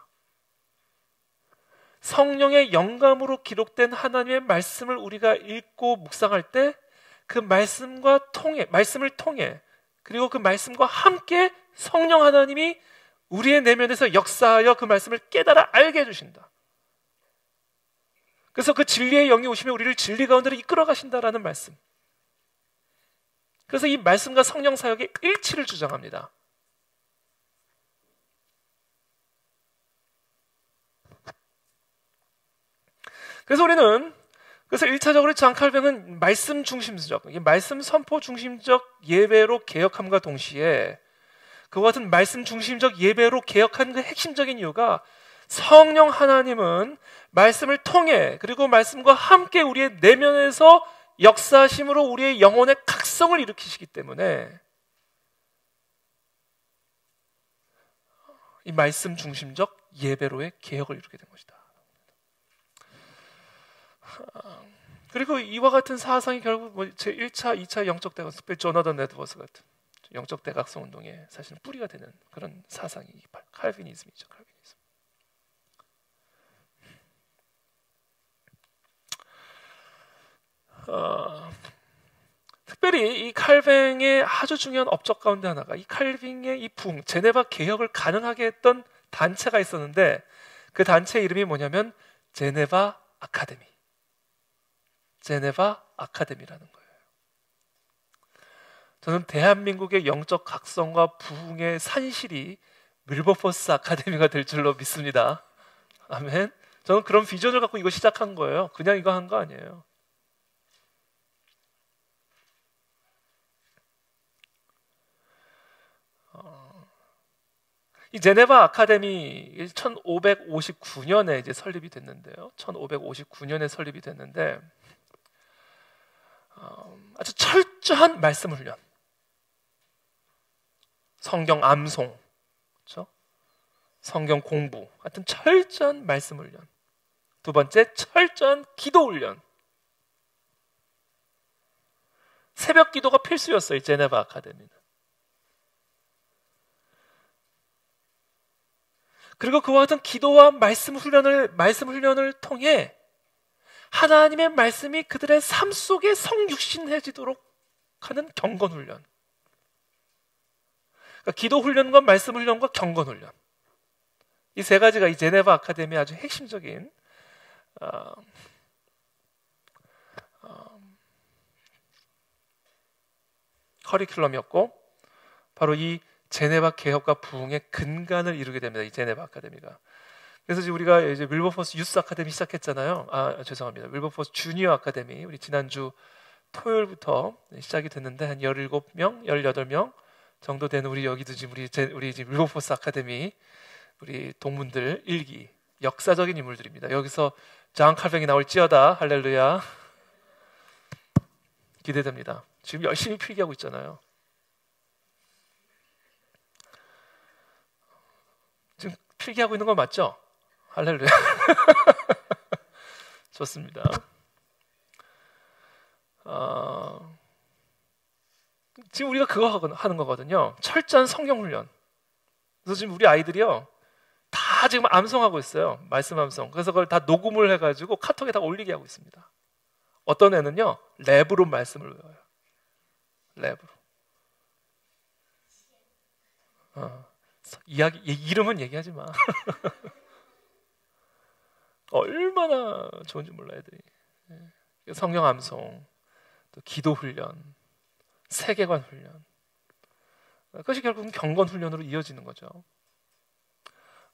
성령의 영감으로 기록된 하나님의 말씀을 우리가 읽고 묵상할 때 그 말씀을 통해 그리고 그 말씀과 함께 성령 하나님이 우리의 내면에서 역사하여 그 말씀을 깨달아 알게 해주신다. 그래서 그 진리의 영이 오시면 우리를 진리 가운데로 이끌어 가신다라는 말씀. 그래서 이 말씀과 성령 사역의 일치를 주장합니다. 그래서 우리는 그래서 1차적으로 잔 칼뱅은 말씀 중심적, 말씀 선포 중심적 예배로 개혁함과 동시에 그와 같은 말씀 중심적 예배로 개혁한 그 핵심적인 이유가 성령 하나님은 말씀을 통해 그리고 말씀과 함께 우리의 내면에서 역사하심으로 우리의 영혼의 각성을 일으키시기 때문에 이 말씀 중심적 예배로의 개혁을 이루게 된 것이다. 그리고 이와 같은 사상이 결국 제1차, 2차 영적 대각성, 특별히 조나단 에드워스 같은 영적 대각성 운동의 사실은 뿌리가 되는 그런 사상이 칼빈이즘이죠. 칼빈이즘. 특별히 이 칼뱅의 아주 중요한 업적 가운데 하나가 이 칼뱅의 이 부흥, 제네바 개혁을 가능하게 했던 단체가 있었는데 그 단체 이름이 뭐냐면 제네바 아카데미. 제네바 아카데미라는 거예요. 저는 대한민국의 영적 각성과 부흥의 산실이 밀버포스 아카데미가 될 줄로 믿습니다. 아멘. 저는 그런 비전을 갖고 이거 시작한 거예요. 그냥 이거 한 거 아니에요. 이 제네바 아카데미 1559년에 이제 설립이 됐는데요. 1559년에 설립이 됐는데 아주 철저한 말씀 훈련, 성경 암송, 그렇죠? 성경 공부, 하여튼 철저한 말씀 훈련. 두 번째, 철저한 기도 훈련. 새벽 기도가 필수였어요. 이 제네바 아카데미는. 그리고 그와 같은 기도와 말씀 훈련을 통해 하나님의 말씀이 그들의 삶 속에 성육신해지도록 하는 경건 훈련. 그러니까 기도 훈련과 말씀 훈련과 경건 훈련. 이 세 가지가 이 제네바 아카데미의 아주 핵심적인 커리큘럼이었고 바로 이 제네바 개혁과 부흥의 근간을 이루게 됩니다. 이 제네바 아카데미가. 그래서 지금 우리가 이제 윌버포스 유스 아카데미 시작했잖아요. 죄송합니다. 윌버포스 주니어 아카데미 우리 지난주 토요일부터 시작이 됐는데 한 17명, 18명 정도 되는 우리 여기도 지금 우리 지금 윌버포스 아카데미 우리 동문들 일기 역사적인 인물들입니다. 여기서 잔 칼뱅이 나올지어다. 할렐루야. 기대됩니다. 지금 열심히 필기하고 있잖아요. 지금 필기하고 있는 거 맞죠? 할렐루야. 좋습니다. 지금 우리가 그거 하는 거거든요. 철저한 성경 훈련. 그래서 지금 우리 아이들이요 다 지금 암송하고 있어요. 말씀 암송. 그래서 그걸 다 녹음을 해가지고 카톡에 다 올리게 하고 있습니다. 어떤 애는요 랩으로 말씀을 외워요. 랩으로. 이름은 얘기하지 마. 얼마나 좋은지 몰라 애들이. 성경 암송, 또 기도 훈련, 세계관 훈련. 그것이 결국은 경건 훈련으로 이어지는 거죠.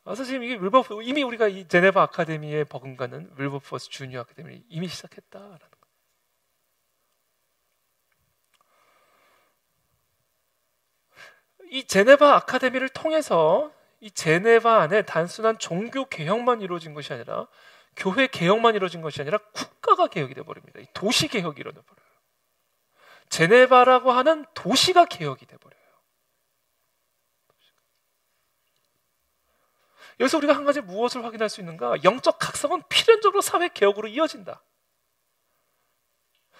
그래서 지금 이미 우리가 이 제네바 아카데미에 버금가는 윌버포스 주니어 아카데미를 이미 시작했다라는 거. 이 제네바 아카데미를 통해서 이 제네바 안에 단순한 종교 개혁만 이루어진 것이 아니라 교회 개혁만 이루어진 것이 아니라 국가가 개혁이 되어버립니다. 이 도시 개혁이 일어나버려요. 제네바라고 하는 도시가 개혁이 되어버려요. 여기서 우리가 한 가지 무엇을 확인할 수 있는가? 영적 각성은 필연적으로 사회 개혁으로 이어진다.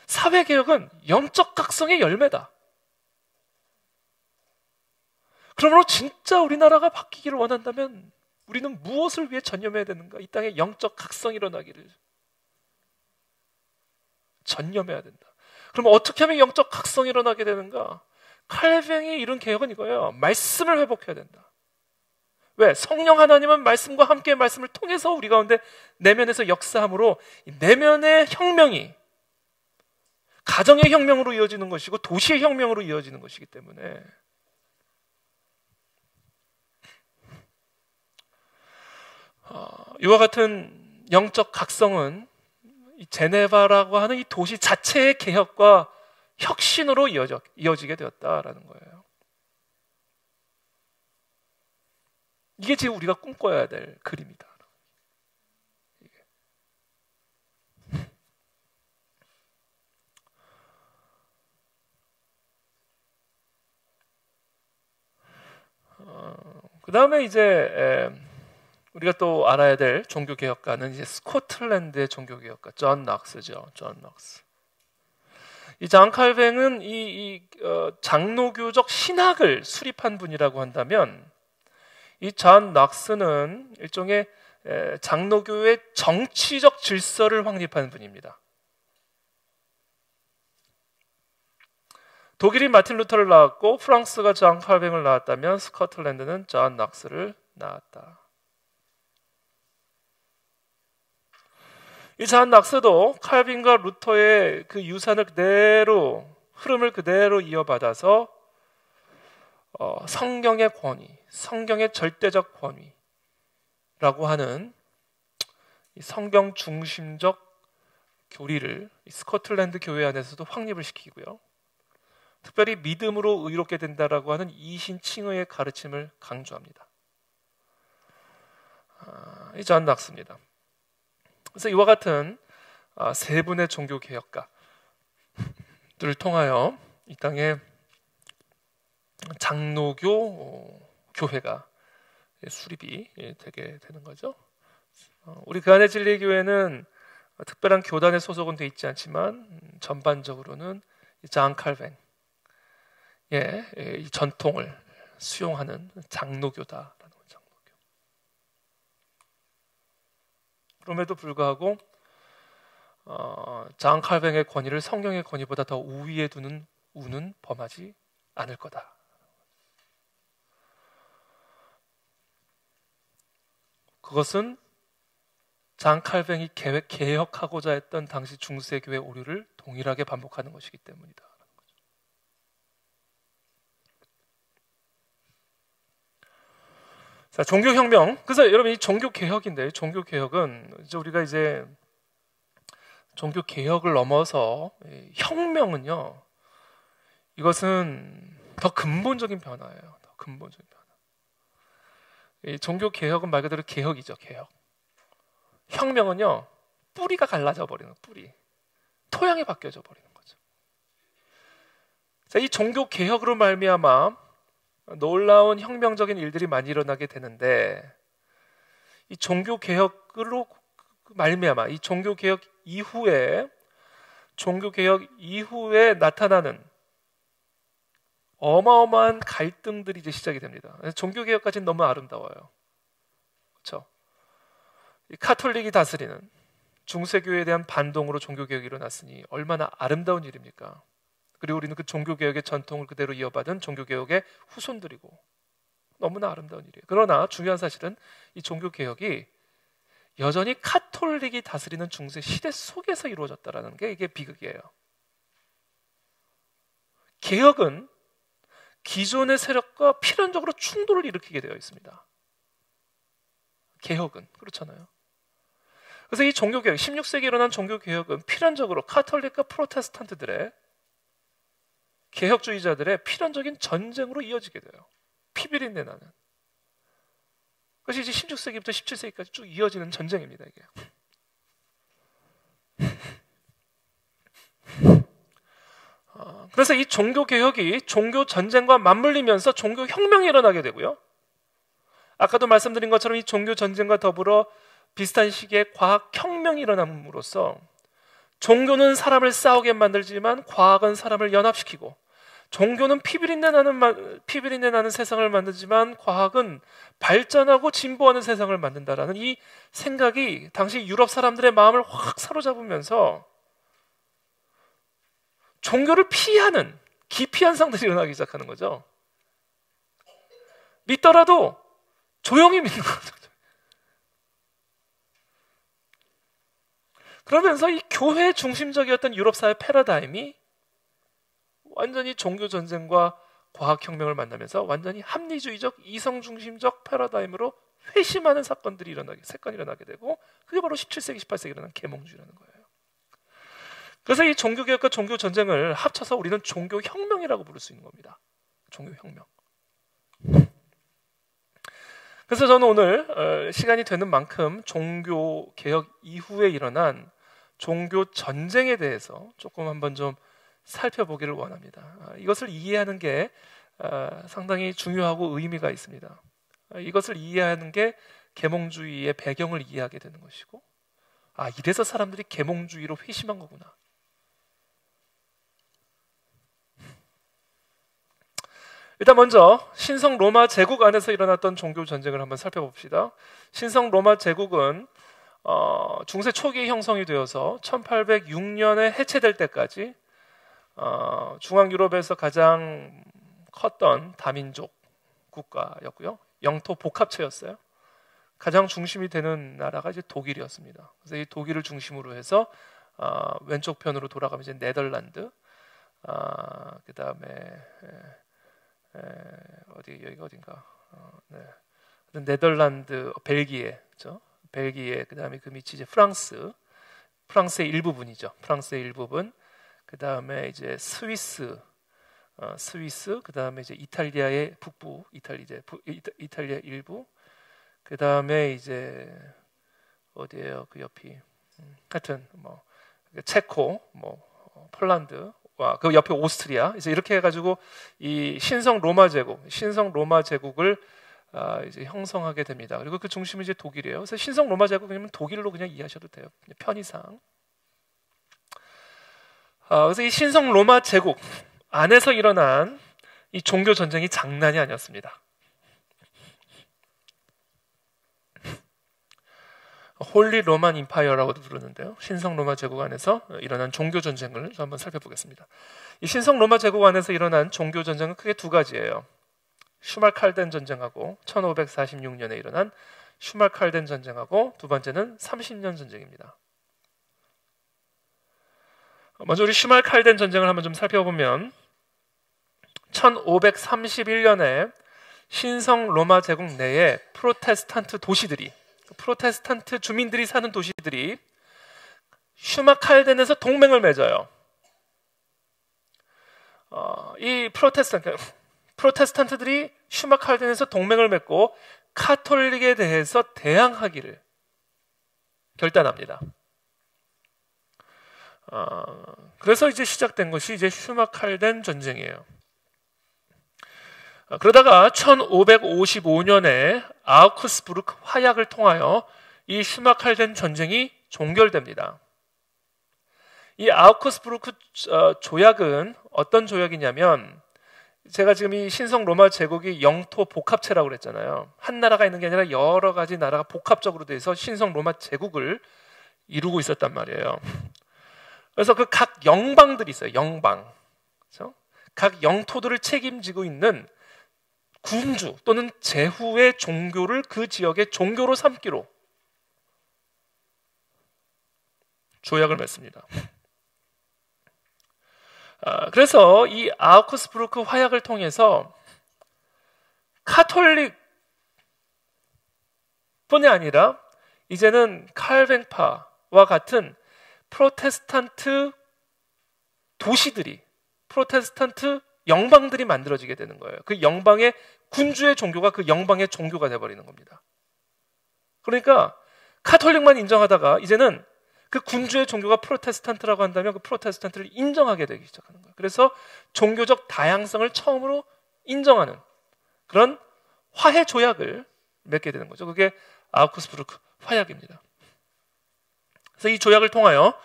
사회 개혁은 영적 각성의 열매다. 그러므로 진짜 우리나라가 바뀌기를 원한다면 우리는 무엇을 위해 전념해야 되는가? 이 땅에 영적 각성이 일어나기를 전념해야 된다. 그럼 어떻게 하면 영적 각성이 일어나게 되는가? 칼뱅이 이룬 개혁은 이거예요. 말씀을 회복해야 된다. 왜? 성령 하나님은 말씀과 함께 말씀을 통해서 우리 가운데 내면에서 역사함으로 내면의 혁명이 가정의 혁명으로 이어지는 것이고 도시의 혁명으로 이어지는 것이기 때문에 이와 같은 영적 각성은 이 제네바라고 하는 이 도시 자체의 개혁과 혁신으로 이어지게 되었다라는 거예요. 이게 지금 우리가 꿈꿔야 될 그림이다. 그 다음에 이제 우리가 또 알아야 될 종교개혁가는 이제 스코틀랜드의 종교개혁가 존 넉스죠. 존 넉스. 이 잔 칼뱅은 장로교적 신학을 수립한 분이라고 한다면 이 존 넉스는 일종의 장로교의 정치적 질서를 확립한 분입니다. 독일이 마틴 루터를 낳았고 프랑스가 잔 칼뱅을 낳았다면 스코틀랜드는 존 넉스를 낳았다. 이 잔 넉스도 칼빈과 루터의 그 유산을 그대로 흐름을 그대로 이어받아서 성경의 권위, 성경의 절대적 권위라고 하는 이 성경 중심적 교리를 스코틀랜드 교회 안에서도 확립을 시키고요. 특별히 믿음으로 의롭게 된다라고 하는 이신칭의의 가르침을 강조합니다. 이 존 넉스입니다. 그래서 이와 같은 세 분의 종교 개혁가들을 통하여 이 땅에 장로교 교회가 수립이 되게 되는 거죠. 우리 그 안의 진리교회는 특별한 교단에 소속은 돼 있지 않지만 전반적으로는 잔 칼뱅 이 전통을 수용하는 장로교다라는 거죠. 장로교. 그럼에도 불구하고 잔 칼뱅의 권위를 성경의 권위보다 더 우위에 두는 우는 범하지 않을 거다. 그것은 잔 칼뱅이 개혁하고자 했던 당시 중세교회 오류를 동일하게 반복하는 것이기 때문이다. 자, 종교혁명. 그래서 여러분 이 종교개혁인데 종교개혁은 우리가 이제 종교개혁을 넘어서 혁명은요. 이것은 더 근본적인 변화예요. 더 근본적인 변화. 이 종교개혁은 말 그대로 개혁이죠. 개혁. 혁명은요. 뿌리가 갈라져 버리는 뿌리. 토양이 바뀌어져 버리는 거죠. 자, 이 종교개혁으로 말미암아 놀라운 혁명적인 일들이 많이 일어나게 되는데 이 종교개혁으로 말미암아 이 종교개혁 이후에 나타나는 어마어마한 갈등들이 이제 시작이 됩니다. 종교개혁까지는 너무 아름다워요. 그렇죠? 이 카톨릭이 다스리는 중세교회에 대한 반동으로 종교개혁이 일어났으니 얼마나 아름다운 일입니까? 그리고 우리는 그 종교개혁의 전통을 그대로 이어받은 종교개혁의 후손들이고 너무나 아름다운 일이에요. 그러나 중요한 사실은 이 종교개혁이 여전히 카톨릭이 다스리는 중세 시대 속에서 이루어졌다는 게 이게 비극이에요. 개혁은 기존의 세력과 필연적으로 충돌을 일으키게 되어 있습니다. 개혁은 그렇잖아요. 그래서 이 종교개혁, 16세기에 일어난 종교개혁은 필연적으로 카톨릭과 프로테스탄트들의 개혁주의자들의 필연적인 전쟁으로 이어지게 돼요. 피비린내 나는. 그것이 이제 16세기부터 17세기까지 쭉 이어지는 전쟁입니다. 이게. 그래서 이 종교개혁이 종교전쟁과 맞물리면서 종교혁명이 일어나게 되고요. 아까도 말씀드린 것처럼 이 종교전쟁과 더불어 비슷한 시기에 과학혁명이 일어남으로써 종교는 사람을 싸우게 만들지만 과학은 사람을 연합시키고 종교는 피비린내 나는 세상을 만들지만 과학은 발전하고 진보하는 세상을 만든다라는 이 생각이 당시 유럽 사람들의 마음을 확 사로잡으면서 종교를 피하는 기피 현상들이 일어나기 시작하는 거죠. 믿더라도 조용히 믿는 거죠. 그러면서 이 교회 중심적이었던 유럽 사회 패러다임이 완전히 종교 전쟁과 과학 혁명을 만나면서 완전히 합리주의적 이성 중심적 패러다임으로 회심하는 사건이 일어나게 되고 그게 바로 17세기, 18세기 일어난 계몽주의라는 거예요. 그래서 이 종교개혁과 종교전쟁을 합쳐서 우리는 종교혁명이라고 부를 수 있는 겁니다. 종교혁명. 그래서 저는 오늘 시간이 되는 만큼 종교개혁 이후에 일어난 종교전쟁에 대해서 조금 한번 좀 살펴보기를 원합니다. 이것을 이해하는 게 상당히 중요하고 의미가 있습니다. 이것을 이해하는 게 계몽주의의 배경을 이해하게 되는 것이고, 이래서 사람들이 계몽주의로 회심한 거구나. 일단 먼저 신성 로마 제국 안에서 일어났던 종교 전쟁을 한번 살펴봅시다. 신성 로마 제국은 중세 초기에 형성이 되어서 1806년에 해체될 때까지 중앙 유럽에서 가장 컸던 다민족 국가였고요. 영토 복합체였어요. 가장 중심이 되는 나라가 이제 독일이었습니다. 그래서 이 독일을 중심으로 해서 왼쪽 편으로 돌아가면 이제 네덜란드, 그 다음에 여기가 어딘가? 네덜란드, 벨기에, 그렇죠? 벨기에, 그 다음에 그 밑이 이제 프랑스의 일부분이죠. 프랑스의 일부분, 그 다음에 이제 스위스, 그 다음에 이제 이탈리아의 북부, 이탈리아 일부, 그 다음에 이제 어디예요? 그 옆이, 하여튼 뭐 체코, 뭐 폴란드. 그 옆에 오스트리아, 이제 이렇게 해가지고 이 신성 로마 제국을 이제 형성하게 됩니다. 그리고 그 중심이 이제 독일이에요. 그래서 신성 로마 제국이면 독일로 그냥 이해하셔도 돼요. 편의상. 그래서 이 신성 로마 제국 안에서 일어난 이 종교 전쟁이 장난이 아니었습니다. 홀리 로만 임파이어라고도 부르는데요. 신성 로마 제국 안에서 일어난 종교 전쟁을 한번 살펴보겠습니다. 이 신성 로마 제국 안에서 일어난 종교 전쟁은 크게 두 가지예요. 슈말칼덴 전쟁하고 1546년에 일어난 슈말칼덴 전쟁하고 두 번째는 30년 전쟁입니다. 먼저 우리 슈말칼덴 전쟁을 한번 좀 살펴보면 1531년에 신성 로마 제국 내에 프로테스탄트 주민들이 사는 도시들이 슈말칼덴에서 동맹을 맺어요. 이 프로테스탄트들이 슈말칼덴에서 동맹을 맺고 카톨릭에 대해서 대항하기를 결단합니다. 그래서 이제 시작된 것이 이제 슈말칼덴 전쟁이에요. 그러다가 1555년에 아우크스부르크 화약을 통하여 이 슈말칼덴 전쟁이 종결됩니다. 이 아우크스부르크 조약은 어떤 조약이냐면, 제가 지금 이 신성 로마 제국이 영토 복합체라고 그랬잖아요. 한 나라가 있는 게 아니라 여러 가지 나라가 복합적으로 돼서 신성 로마 제국을 이루고 있었단 말이에요. 그래서 그 각 영방들이 있어요. 영방. 그렇죠? 각 영토들을 책임지고 있는 군주 또는 제후의 종교를 그 지역의 종교로 삼기로 조약을 맺습니다. 그래서 이 아우크스부르크 화약을 통해서 카톨릭뿐이 아니라 이제는 칼뱅파와 같은 프로테스탄트 도시들이, 프로테스탄트 영방들이 만들어지게 되는 거예요. 그 영방의 군주의 종교가 그 영방의 종교가 돼버리는 겁니다. 그러니까 카톨릭만 인정하다가 이제는 그 군주의 종교가 프로테스탄트라고 한다면 그 프로테스탄트를 인정하게 되기 시작하는 거예요. 그래서 종교적 다양성을 처음으로 인정하는 그런 화해 조약을 맺게 되는 거죠. 그게 아우크스부르크 화약입니다. 그래서 이 조약을 통하여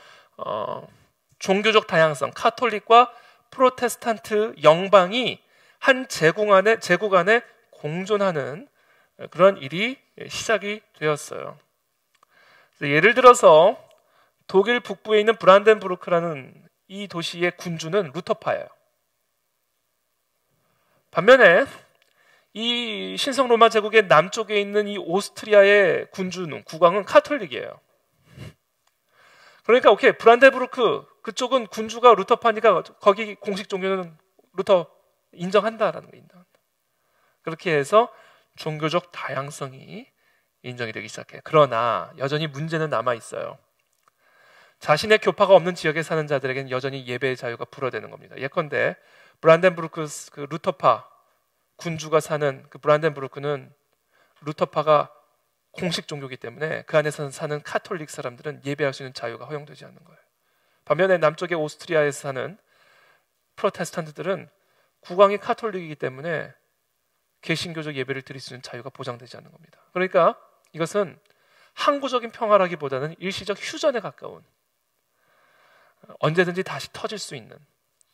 종교적 다양성, 카톨릭과 프로테스탄트 영방이 한 제국 안에 공존하는 그런 일이 시작이 되었어요. 예를 들어서 독일 북부에 있는 브란덴부르크라는 이 도시의 군주는 루터파예요. 반면에 이 신성 로마 제국의 남쪽에 있는 이 오스트리아의 국왕은 카톨릭이에요. 그러니까 브란덴부르크 그쪽은 군주가 루터파니까 거기 공식 종교는 루터 인정한다라는 거 인정한다. 그렇게 해서 종교적 다양성이 인정이 되기 시작해요. 그러나 여전히 문제는 남아 있어요. 자신의 교파가 없는 지역에 사는 자들에게는 여전히 예배의 자유가 불어대는 겁니다. 예컨대 브란덴부르크 그 루터파 군주가 사는 그 브란덴부르크는 루터파가 공식 종교이기 때문에 그 안에서 사는 카톨릭 사람들은 예배할 수 있는 자유가 허용되지 않는 거예요. 반면에 남쪽의 오스트리아에서 사는 프로테스탄트들은 국왕이 카톨릭이기 때문에 개신교적 예배를 드릴 수 있는 자유가 보장되지 않는 겁니다. 그러니까 이것은 항구적인 평화라기보다는 일시적 휴전에 가까운, 언제든지 다시 터질 수 있는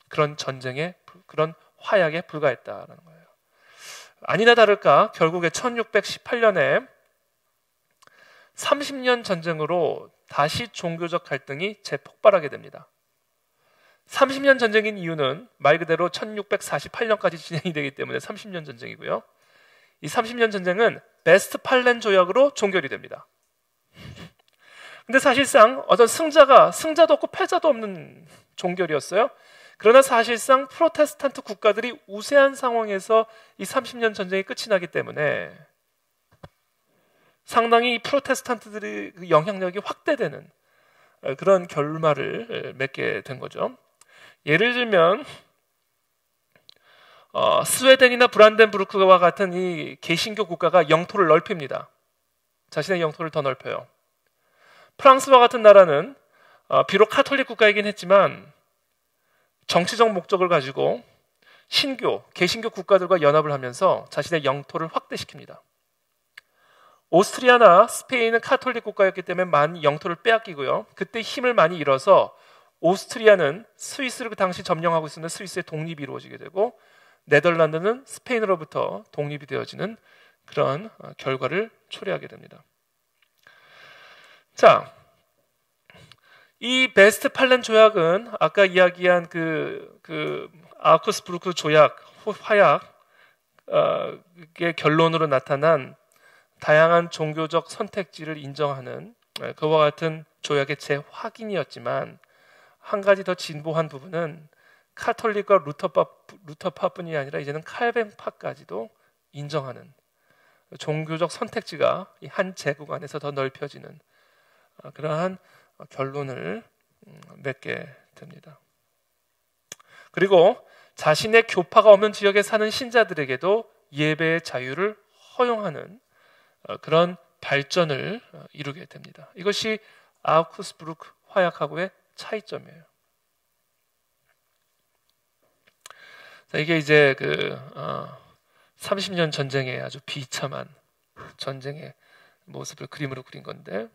그런 전쟁에, 그런 화약에 불과했다라는 거예요. 아니나 다를까 결국에 1618년에 30년 전쟁으로 다시 종교적 갈등이 재폭발하게 됩니다. 30년 전쟁인 이유는 말 그대로 1648년까지 진행이 되기 때문에 30년 전쟁이고요. 이 30년 전쟁은 베스트팔렌 조약으로 종결이 됩니다. 근데 사실상 어떤 승자도 없고 패자도 없는 종결이었어요. 그러나 사실상 프로테스탄트 국가들이 우세한 상황에서 이 30년 전쟁이 끝이 나기 때문에 상당히 프로테스탄트들의 영향력이 확대되는 그런 결말을 맺게 된 거죠. 예를 들면 스웨덴이나 브란덴부르크와 같은 이 개신교 국가가 영토를 넓힙니다. 자신의 영토를 더 넓혀요. 프랑스와 같은 나라는 비록 카톨릭 국가이긴 했지만 정치적 목적을 가지고 개신교 국가들과 연합을 하면서 자신의 영토를 확대시킵니다. 오스트리아나 스페인은 카톨릭 국가였기 때문에 많이 영토를 빼앗기고요. 그때 힘을 많이 잃어서 오스트리아는 스위스를 그 당시 점령하고 있었는데 스위스의 독립이 이루어지게 되고, 네덜란드는 스페인으로부터 독립이 되어지는 그런 결과를 초래하게 됩니다. 자, 이 베스트팔렌 조약은 아까 이야기한 그 아우크스부르크 조약, 화약의 결론으로 나타난 다양한 종교적 선택지를 인정하는 그와 같은 조약의 재확인이었지만, 한 가지 더 진보한 부분은 카톨릭과 루터파뿐이 아니라 이제는 칼뱅파까지도 인정하는 종교적 선택지가 이 한 제국 안에서 더 넓혀지는 그러한 결론을 맺게 됩니다. 그리고 자신의 교파가 없는 지역에 사는 신자들에게도 예배의 자유를 허용하는 그런 발전을 이루게 됩니다. 이것이 아우크스부르크 화약하고의 차이점이에요. 자, 이게 이제 30년 전쟁의 아주 비참한 전쟁의 모습을 그림으로 그린 건데,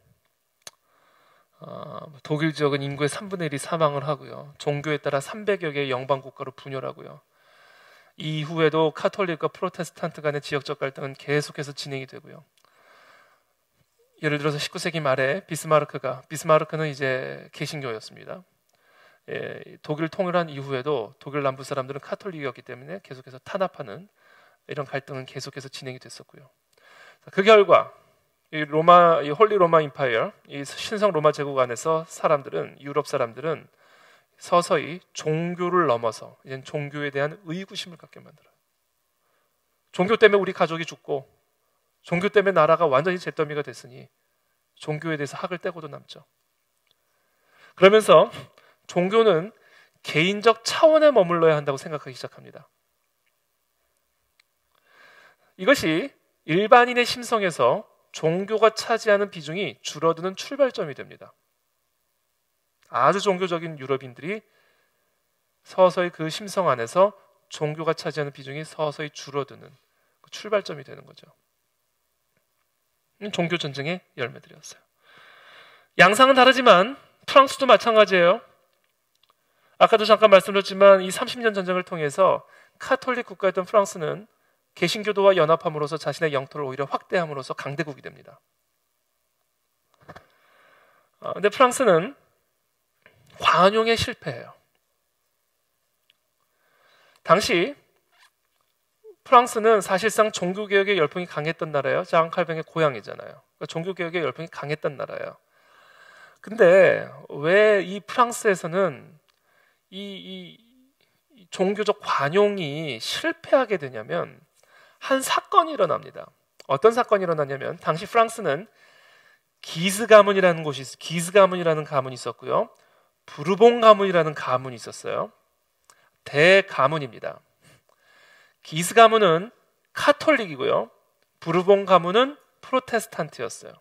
독일 지역은 인구의 3분의 1이 사망을 하고요. 종교에 따라 300여 개의 영방 국가로 분열하고요. 이후에도 카톨릭과 프로테스탄트 간의 지역적 갈등은 계속해서 진행이 되고요. 예를 들어서 19세기 말에 비스마르크는 이제 개신교였습니다. 독일 통일한 이후에도 독일 남부 사람들은 카톨릭이었기 때문에 계속해서 탄압하는 이런 갈등은 계속해서 진행이 됐었고요. 그 결과 이 홀리 로마 임파이어, 이 신성 로마 제국 안에서 유럽 사람들은 서서히 종교를 넘어서 이제 종교에 대한 의구심을 갖게 만들어요. 종교 때문에 우리 가족이 죽고, 종교 때문에 나라가 완전히 잿더미가 됐으니 종교에 대해서 학을 떼고도 남죠. 그러면서 종교는 개인적 차원에 머물러야 한다고 생각하기 시작합니다. 이것이 일반인의 심성에서 종교가 차지하는 비중이 줄어드는 출발점이 됩니다. 아주 종교적인 유럽인들이 서서히 그 심성 안에서 종교가 차지하는 비중이 서서히 줄어드는 그 출발점이 되는 거죠. 종교 전쟁의 열매들이었어요. 양상은 다르지만 프랑스도 마찬가지예요. 아까도 잠깐 말씀드렸지만 이 30년 전쟁을 통해서 카톨릭 국가였던 프랑스는 개신교도와 연합함으로써 자신의 영토를 오히려 확대함으로써 강대국이 됩니다. 근데 프랑스는 관용에 실패해요. 당시 프랑스는 사실상 종교개혁의 열풍이 강했던 나라예요. 장 칼뱅의 고향이잖아요. 그러니까 종교개혁의 열풍이 강했던 나라예요. 근데 왜 이 프랑스에서는 이 종교적 관용이 실패하게 되냐면, 한 사건이 일어납니다. 어떤 사건이 일어나냐면, 당시 프랑스는 기스 가문이라는 곳이 기스 가문이라는 가문이 있었고요. 부르봉 가문이라는 가문이 있었어요. 대가문입니다. 기스 가문은 카톨릭이고요. 부르봉 가문은 프로테스탄트였어요.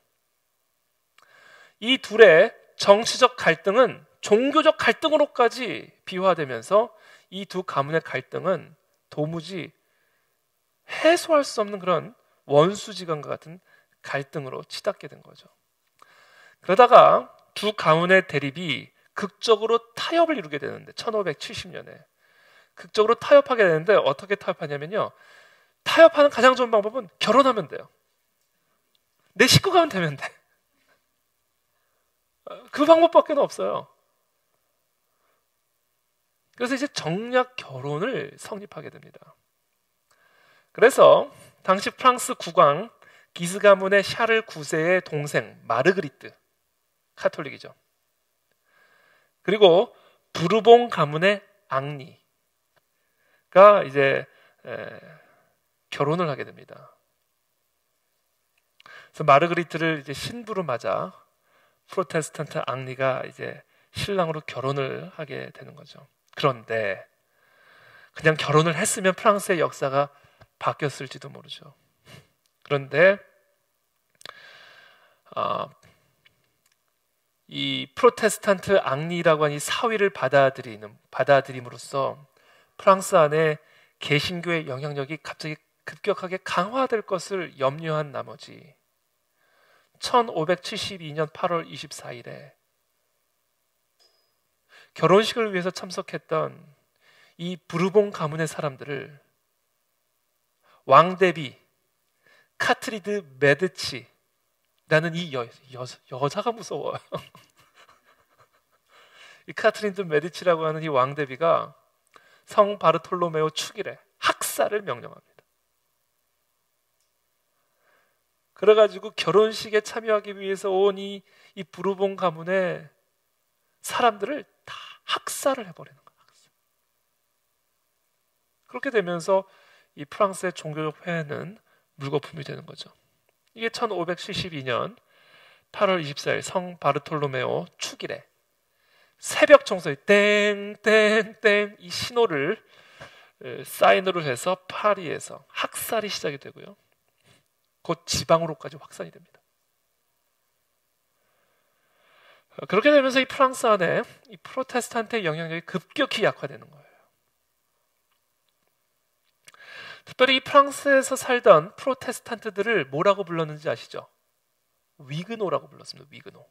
이 둘의 정치적 갈등은 종교적 갈등으로까지 비화되면서 이 두 가문의 갈등은 도무지 해소할 수 없는 그런 원수지간과 같은 갈등으로 치닫게 된 거죠. 그러다가 두 가문의 대립이 극적으로 타협을 이루게 되는데 1570년에 극적으로 타협하게 되는데 어떻게 타협하냐면요. 타협하는 가장 좋은 방법은 결혼하면 돼요. 내 식구가 하면 되면 돼. 그 방법밖에 없어요. 그래서 이제 정략 결혼을 성립하게 됩니다. 그래서 당시 프랑스 국왕 기스 가문의 샤를 9세의 동생 마르그리트, 카톨릭이죠. 그리고 부르봉 가문의 앙리가 이제 결혼을 하게 됩니다. 그래서 마르그리트를 이제 신부로 맞아 프로테스탄트 앙리가 이제 신랑으로 결혼을 하게 되는 거죠. 그런데 그냥 결혼을 했으면 프랑스의 역사가 바뀌었을지도 모르죠. 그런데 이 프로테스탄트 앙리라고 하는 이 사위를 받아들임으로써 프랑스 안에 개신교의 영향력이 갑자기 급격하게 강화될 것을 염려한 나머지 1572년 8월 24일에 결혼식을 위해서 참석했던 이 부르봉 가문의 사람들을 왕대비 카트리드 메드치라는 이 여자가 무서워요. 이 카트리드 메디치라고 하는 이 왕대비가 성 바르톨로메오 축일에 학살을 명령합니다. 그래가지고 결혼식에 참여하기 위해서 온 이 부르봉 가문의 사람들을 다 학살을 해버리는 거예요. 그렇게 되면서 이 프랑스의 종교적 회해는 물거품이 되는 거죠. 이게 1572년 8월 24일 성 바르톨로메오 축일에 새벽 청소에 땡땡땡 이 신호를 사인으로 해서 파리에서 학살이 시작이 되고요. 곧 지방으로까지 확산이 됩니다. 그렇게 되면서 이 프랑스 안에 이 프로테스탄트의 영향력이 급격히 약화되는 거예요. 특별히 이 프랑스에서 살던 프로테스탄트들을 뭐라고 불렀는지 아시죠? 위그노라고 불렀습니다. 위그노.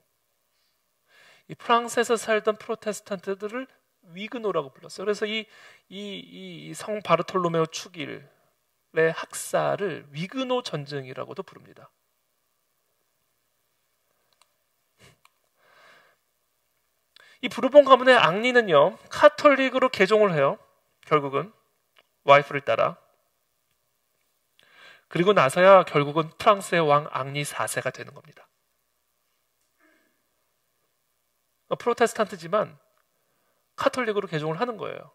이 프랑스에서 살던 프로테스탄트들을 위그노라고 불렀어요. 그래서 이 성 바르톨로메오 축일의 학살을 위그노 전쟁이라고도 부릅니다. 이 부르봉 가문의 앙리는요 카톨릭으로 개종을 해요. 결국은 와이프를 따라. 그리고 나서야 결국은 프랑스의 왕 앙리 4세가 되는 겁니다. 프로테스탄트지만 카톨릭으로 개종을 하는 거예요.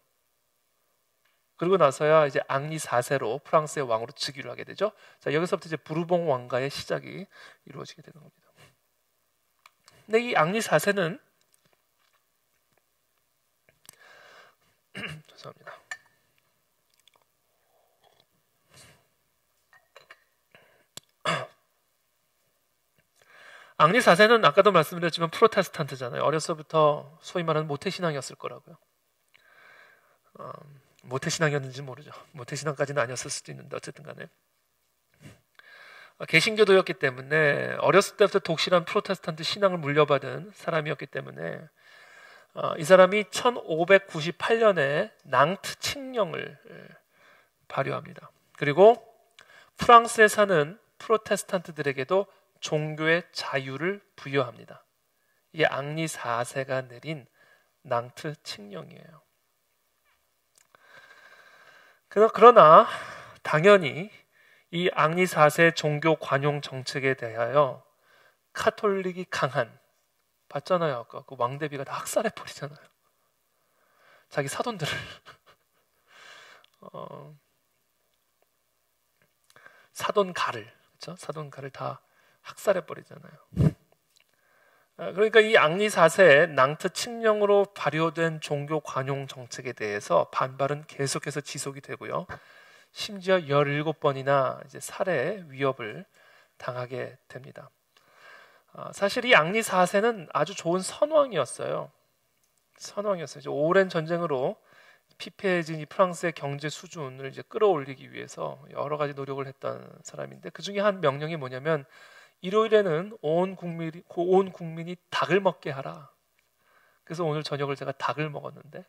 그리고 나서야 이제 앙리 4세로 프랑스의 왕으로 즉위를 하게 되죠. 자, 여기서부터 이제 부르봉 왕가의 시작이 이루어지게 되는 겁니다. 근데 이 앙리 4세는 죄송합니다. 앙리 4세는 아까도 말씀드렸지만 프로테스탄트잖아요. 어려서부터 소위 말하는 모태신앙이었을 거라고요. 모태신앙이었는지 모르죠. 모태신앙까지는 아니었을 수도 있는데 어쨌든 간에 개신교도였기 때문에 어렸을 때부터 독실한 프로테스탄트 신앙을 물려받은 사람이었기 때문에 이 사람이 1598년에 낭트 칙령을 발효합니다. 그리고 프랑스에 사는 프로테스탄트들에게도 종교의 자유를 부여합니다. 이게 앙리 4세가 내린 낭트 칙령이에요. 그러나 당연히 이 앙리 4세 종교 관용 정책에 대하여 카톨릭이 강한 봤잖아요. 아까 그 왕대비가 다 학살해 버리잖아요. 자기 사돈들을 사돈가를 그렇죠? 사돈가를 다 학살해 버리잖아요. 그러니까 이 앙리 4세의 낭트 칙령으로 발효된 종교 관용 정책에 대해서 반발은 계속해서 지속이 되고요. 심지어 17번이나 이제 살해 위협을 당하게 됩니다. 사실 이 앙리 4세는 아주 좋은 선왕이었어요. 오랜 전쟁으로 피폐해진 이 프랑스의 경제 수준을 이제 끌어올리기 위해서 여러 가지 노력을 했던 사람인데, 그 중에 한 명령이 뭐냐면 일요일에는 온 국민이 닭을 먹게 하라. 그래서 오늘 저녁을 제가 닭을 먹었는데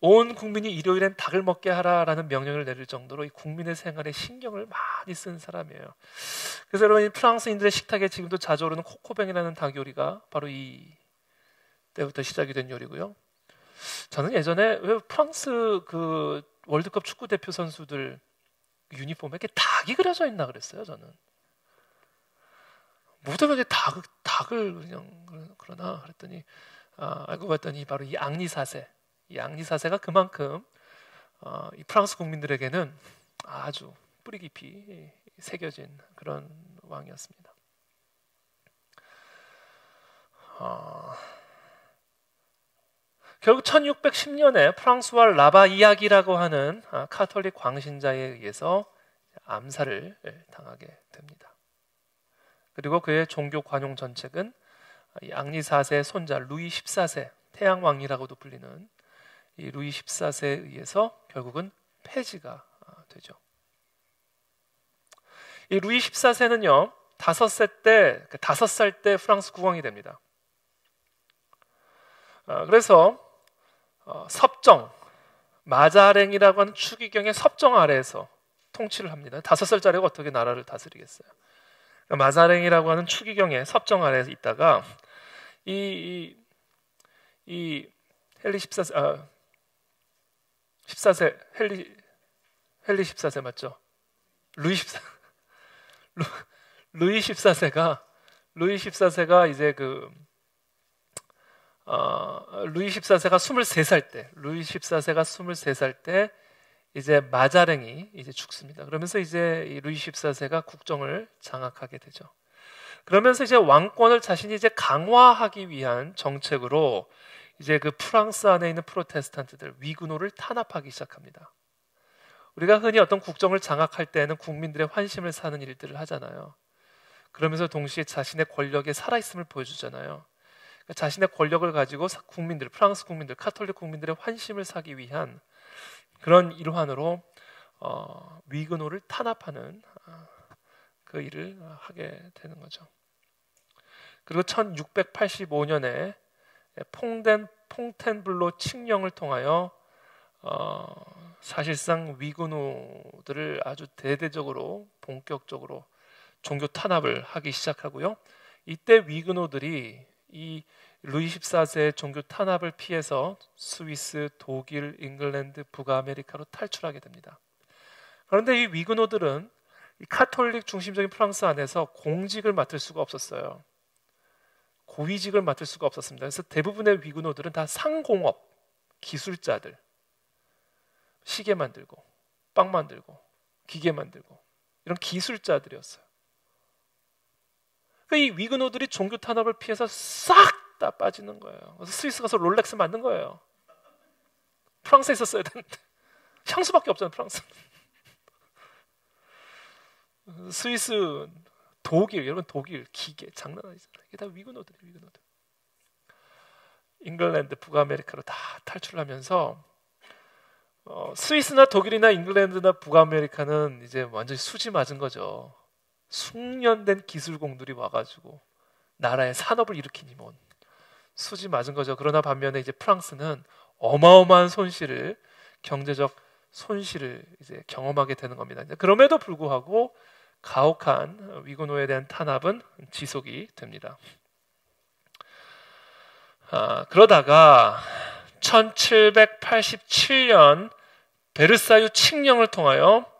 온 국민이 일요일엔 닭을 먹게 하라라는 명령을 내릴 정도로 이 국민의 생활에 신경을 많이 쓴 사람이에요. 그래서 여러분, 프랑스인들의 식탁에 지금도 자주 오르는 코코뱅이라는 닭 요리가 바로 이 때부터 시작이 된 요리고요. 저는 예전에 왜 프랑스 그 월드컵 축구 대표 선수들 유니폼에 이렇게 닭이 그려져 있나 그랬어요. 저는 무덤에 닭을 그냥 그러나 그랬더니 알고 봤더니 바로 이 앙리 4세, 이 앙리 4세가 그만큼 이 프랑스 국민들에게는 아주 뿌리 깊이 새겨진 그런 왕이었습니다. 결국 1610년에 프랑스와 라바이약이라고 하는 카톨릭 광신자에 의해서 암살을 당하게 됩니다. 그리고 그의 종교 관용 정책은 이 앙리 4세의 손자 루이 14세, 태양왕이라고도 불리는 이 루이 14세에 의해서 결국은 폐지가 되죠. 이 루이 14세는요, 5살 때 프랑스 국왕이 됩니다. 그래서 섭정, 마자랭이라고 하는 추기경의 섭정 아래에서 통치를 합니다. 5살짜리가 어떻게 나라를 다스리겠어요? 마자랭이라고 하는 추기경의 섭정 아래에서 있다가 이 헨리 14세, 헨리 14세 맞죠? 루이 14세가 이제 루이 14세가 23살 때 이제 마자랭이 이제 죽습니다. 그러면서 이제 이 루이 14세가 국정을 장악하게 되죠. 그러면서 이제 왕권을 자신이 이제 강화하기 위한 정책으로 이제 그 프랑스 안에 있는 프로테스탄트들, 위그노를 탄압하기 시작합니다. 우리가 흔히 어떤 국정을 장악할 때에는 국민들의 환심을 사는 일들을 하잖아요. 그러면서 동시에 자신의 권력에 살아있음을 보여주잖아요. 그러니까 자신의 권력을 가지고 프랑스 국민들, 카톨릭 국민들의 환심을 사기 위한 그런 일환으로 위그노를 탄압하는 그 일을 하게 되는 거죠. 그리고 1685년에 퐁텐블로 칙령을 통하여 사실상 위그노들을 아주 대대적으로 본격적으로 종교 탄압을 하기 시작하고요. 이때 위그노들이 이 루이 14세의 종교 탄압을 피해서 스위스, 독일, 잉글랜드, 북아메리카로 탈출하게 됩니다. 그런데 이 위그노들은 이 카톨릭 중심적인 프랑스 안에서 공직을 맡을 수가 없었어요. 고위직을 맡을 수가 없었습니다. 그래서 대부분의 위그노들은 다 상공업, 기술자들, 시계 만들고, 빵 만들고, 기계 만들고 이런 기술자들이었어요. 그러니까 이 위그노들이 종교 탄압을 피해서 싹 다 빠지는 거예요. 그래서 스위스 가서 롤렉스 만든 거예요. 프랑스에 있었어야 되는데 향수밖에 없잖아요. 프랑스. 스위스, 독일, 여러분 독일 기계 장난 아니잖아요. 이게 다 위그노들이에요. 위그노들. 잉글랜드, 북아메리카로 다 탈출하면서 스위스나 독일이나 잉글랜드나 북아메리카는 이제 완전히 수지 맞은 거죠. 숙련된 기술공들이 와가지고 나라의 산업을 일으키니 뭔 수지 맞은 거죠. 그러나 반면에 이제 프랑스는 어마어마한 경제적 손실을 이제 경험하게 되는 겁니다. 그럼에도 불구하고 가혹한 위그노에 대한 탄압은 지속이 됩니다. 그러다가 1787년 베르사유 칙령을 통하여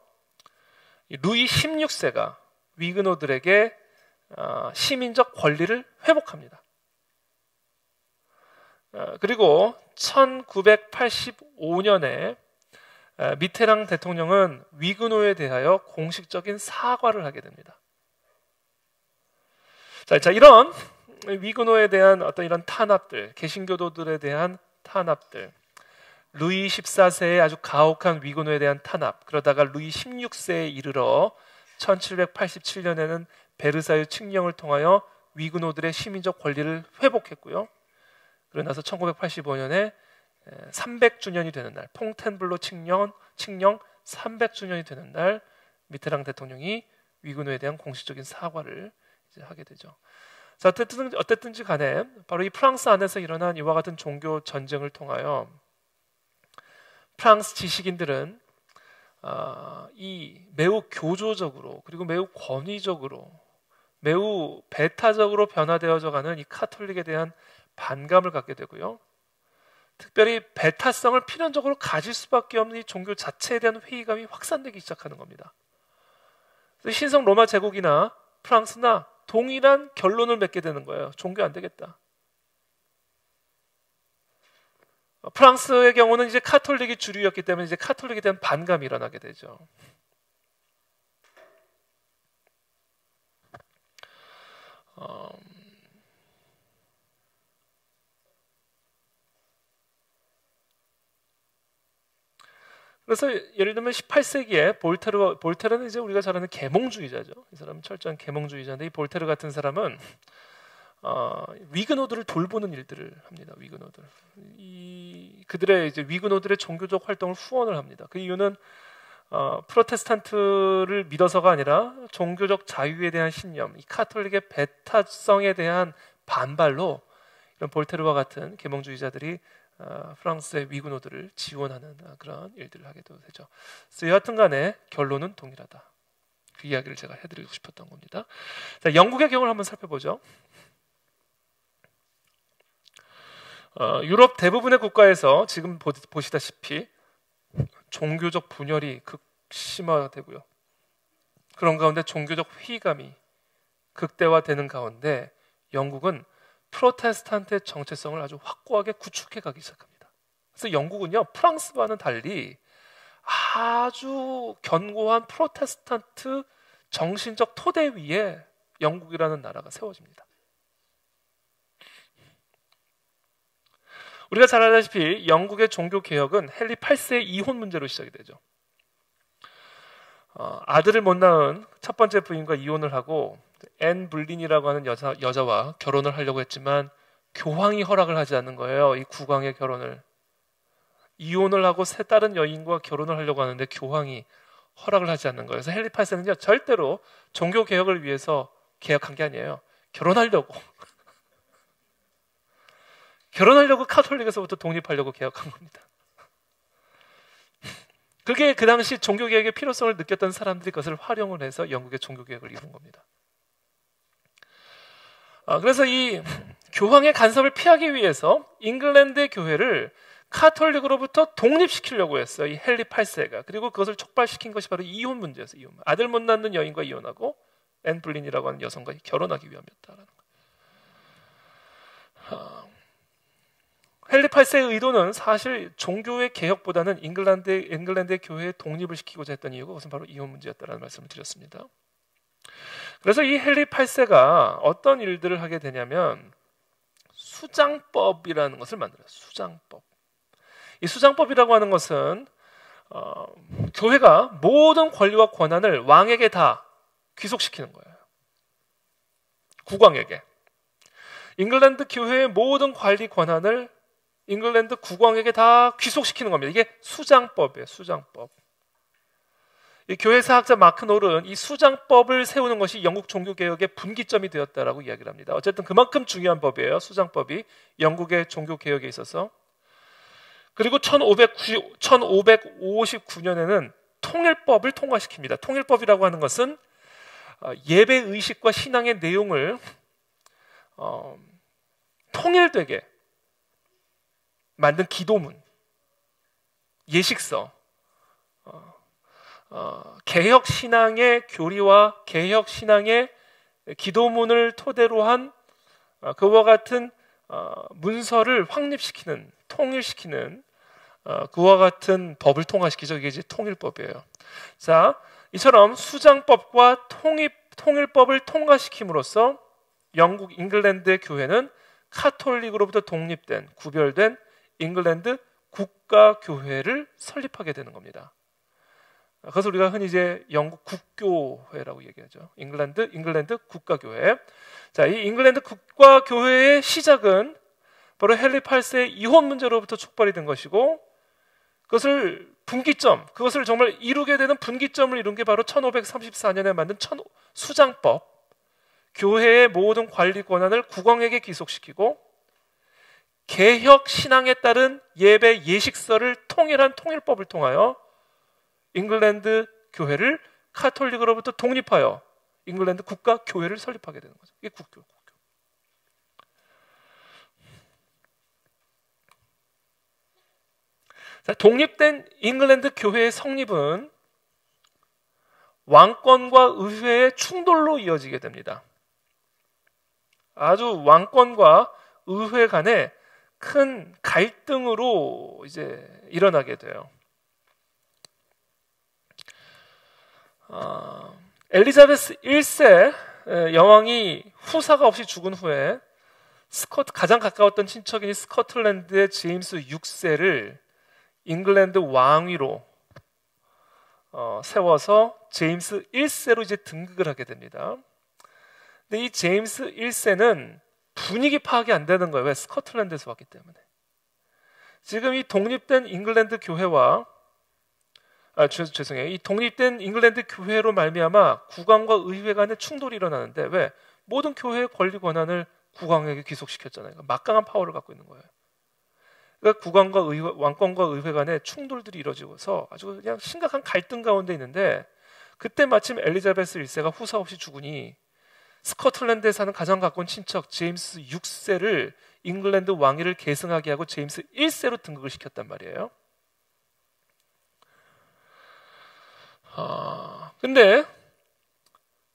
루이 16세가 위그노들에게 시민적 권리를 회복합니다. 그리고 1985년에 미테랑 대통령은 위그노에 대하여 공식적인 사과를 하게 됩니다. 자, 이런 위근호에 대한 어떤 이런 탄압들, 개신교도들에 대한 탄압들, 루이 14세의 아주 가혹한 위근호에 대한 탄압, 그러다가 루이 16세에 이르러 1787년에는 베르사유 칙령을 통하여 위근호들의 시민적 권리를 회복했고요. 그러고 나서 1985년에 300주년이 되는 날, 퐁텐블로 칙령 300주년이 되는 날 미테랑 대통령이 위근호에 대한 공식적인 사과를 이제 하게 되죠. 자, 어쨌든지 간에 바로 이 프랑스 안에서 일어난 이와 같은 종교 전쟁을 통하여 프랑스 지식인들은 이 매우 교조적으로 그리고 매우 권위적으로 매우 배타적으로 변화되어져가는 이 카톨릭에 대한 반감을 갖게 되고요. 특별히 배타성을 필연적으로 가질 수밖에 없는 이 종교 자체에 대한 회의감이 확산되기 시작하는 겁니다. 신성 로마 제국이나 프랑스나 동일한 결론을 맺게 되는 거예요. 종교 안 되겠다. 프랑스의 경우는 이제 카톨릭이 주류였기 때문에 이제 카톨릭에 대한 반감이 일어나게 되죠. 그래서 예를 들면 18세기에 볼테르는 이제 우리가 잘 아는 계몽주의자죠. 이 사람은 철저한 계몽주의자인데 이 볼테르 같은 사람은 위그노들을 돌보는 일들을 합니다. 위그노들. 그들의 이제 위그노들의 종교적 활동을 후원을 합니다. 그 이유는 프로테스탄트를 믿어서가 아니라 종교적 자유에 대한 신념, 이 카톨릭의 배타성에 대한 반발로 이런 볼테르와 같은 계몽주의자들이 프랑스의 위그노들을 지원하는 그런 일들을 하게 되죠. 그래서 여하튼간에 결론은 동일하다. 그 이야기를 제가 해드리고 싶었던 겁니다. 자, 영국의 경우를 한번 살펴보죠. 유럽 대부분의 국가에서 지금 보시다시피 종교적 분열이 극심화되고요. 그런 가운데 종교적 회의감이 극대화되는 가운데 영국은 프로테스탄트의 정체성을 아주 확고하게 구축해 가기 시작합니다. 그래서 영국은요, 프랑스와는 달리 아주 견고한 프로테스탄트 정신적 토대 위에 영국이라는 나라가 세워집니다. 우리가 잘 알다시피 영국의 종교 개혁은 헨리 8세의 이혼 문제로 시작이 되죠. 아들을 못 낳은 첫 번째 부인과 이혼을 하고 앤 불린이라고 하는 여자와 결혼을 하려고 했지만 교황이 허락을 하지 않는 거예요. 이 국왕의 결혼을. 이혼을 하고 새 다른 여인과 결혼을 하려고 하는데 교황이 허락을 하지 않는 거예요. 그래서 헨리 8세는요, 절대로 종교 개혁을 위해서 개혁한 게 아니에요. 결혼하려고 카톨릭에서부터 독립하려고 개혁한 겁니다. 그게 그 당시 종교개혁의 필요성을 느꼈던 사람들이 그것을 활용을 해서 영국의 종교개혁을 이룬 겁니다. 그래서 이 교황의 간섭을 피하기 위해서 잉글랜드의 교회를 카톨릭으로부터 독립시키려고 했어요. 이 헨리 8세가. 그리고 그것을 촉발시킨 것이 바로 이혼 문제였어요. 이혼. 아들 못 낳는 여인과 이혼하고 앤 블린이라고 하는 여성과 결혼하기 위함이었다라는 거예요. 헨리 8세의 의도는 사실 종교의 개혁보다는 잉글랜드의 교회의 독립을 시키고자 했던 이유가 그것은 바로 이혼 문제였다라는 말씀을 드렸습니다. 그래서 이 헨리 8세가 어떤 일들을 하게 되냐면 수장법이라는 것을 만들어요. 수장법. 이 수장법이라고 하는 것은 교회가 모든 권리와 권한을 왕에게 다 귀속시키는 거예요. 국왕에게. 잉글랜드 교회의 모든 관리 권한을 잉글랜드 국왕에게 다 귀속시키는 겁니다. 이게 수장법이에요. 수장법. 이 교회사학자 마크 놀은 이 수장법을 세우는 것이 영국 종교개혁의 분기점이 되었다라고 이야기를 합니다. 어쨌든 그만큼 중요한 법이에요. 수장법이 영국의 종교개혁에 있어서. 그리고 1559년에는 통일법을 통과시킵니다. 통일법이라고 하는 것은 예배의식과 신앙의 내용을 통일되게 만든 기도문, 예식서, 개혁신앙의 교리와 개혁신앙의 기도문을 토대로 한 그와 같은 문서를 확립시키는, 통일시키는 그와 같은 법을 통과시키죠. 이게 이제 통일법이에요. 자, 이처럼 수장법과 통일법을 통과시킴으로써 영국 잉글랜드의 교회는 카톨릭으로부터 독립된 구별된 잉글랜드 국가교회를 설립하게 되는 겁니다. 그래서 우리가 흔히 이제 영국 국교회라고 얘기하죠. 잉글랜드 국가교회. 자, 이 잉글랜드 국가교회의 시작은 바로 헨리 8세의 이혼 문제로부터 촉발이 된 것이고, 그것을 정말 이루게 되는 분기점을 이룬 게 바로 1534년에 만든 수장법, 교회의 모든 관리 권한을 국왕에게 기속시키고 개혁 신앙에 따른 예배 예식서를 통일한 통일법을 통하여 잉글랜드 교회를 카톨릭으로부터 독립하여 잉글랜드 국가 교회를 설립하게 되는 거죠. 이게 국교. 자, 독립된 잉글랜드 교회의 성립은 왕권과 의회의 충돌로 이어지게 됩니다. 아주 왕권과 의회 간의 큰 갈등으로 이제 일어나게 돼요. 엘리자베스 1세 여왕이 후사가 없이 죽은 후에 가장 가까웠던 친척인 스코틀랜드의 제임스 6세를 잉글랜드 왕위로 세워서 제임스 1세로 이제 등극을 하게 됩니다. 근데 이 제임스 1세는 분위기 파악이 안 되는 거예요. 왜? 스코틀랜드에서 왔기 때문에. 지금 이 독립된 잉글랜드 교회와 이 독립된 잉글랜드 교회로 말미암아 국왕과 의회 간의 충돌이 일어나는데, 왜? 모든 교회의 권리 권한을 국왕에게 귀속시켰잖아요. 그러니까 막강한 파워를 갖고 있는 거예요. 그러니까 국왕과 의회, 왕권과 의회 간의 충돌들이 이루어지고서 아주 그냥 심각한 갈등 가운데 있는데, 그때 마침 엘리자베스 1세가 후사 없이 죽으니 스코틀랜드에 사는 가장 가까운 친척 제임스 6세를 잉글랜드 왕위를 계승하게 하고 제임스 1세로 등극을 시켰단 말이에요. 근데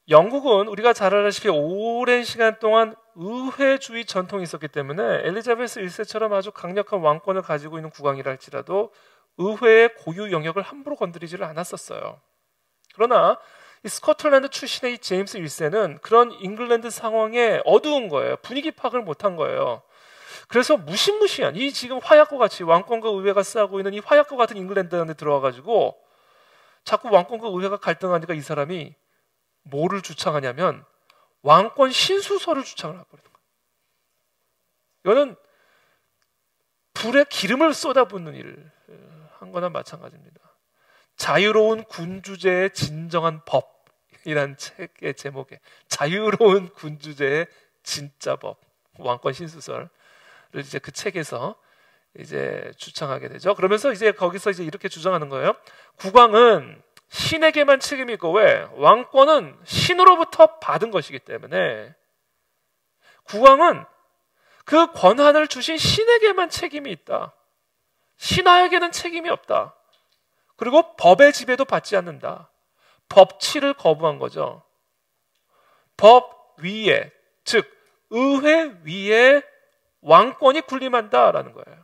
영국은 우리가 잘 알다시피 오랜 시간 동안 의회주의 전통이 있었기 때문에 엘리자베스 1세처럼 아주 강력한 왕권을 가지고 있는 국왕이라 할지라도 의회의 고유 영역을 함부로 건드리지를 않았었어요. 그러나 이 스코틀랜드 출신의 이 제임스 1세는 그런 잉글랜드 상황에 어두운 거예요. 분위기 파악을 못한 거예요. 그래서 무시무시한 이 지금 화약과 같이 왕권과 의회가 싸우고 있는 이 화약과 같은 잉글랜드에 들어와가지고 자꾸 왕권과 의회가 갈등하니까 이 사람이 뭐를 주창하냐면 왕권 신수설을 주창을 해버리는 거예요. 이거는 불에 기름을 쏟아붓는 일을 한 거나 마찬가지입니다. 자유로운 군주제의 진정한 법이란 책의 제목에 자유로운 군주제의 진짜 법, 왕권 신수설을 이제 그 책에서 이제 주창하게 되죠. 그러면서 이제 거기서 이제 이렇게 주장하는 거예요. 국왕은 신에게만 책임이 있고, 왜? 왕권은 신으로부터 받은 것이기 때문에 국왕은 그 권한을 주신 신에게만 책임이 있다. 신하에게는 책임이 없다. 그리고 법의 지배도 받지 않는다. 법치를 거부한 거죠. 법 위에, 즉 의회 위에 왕권이 군림한다라는 거예요.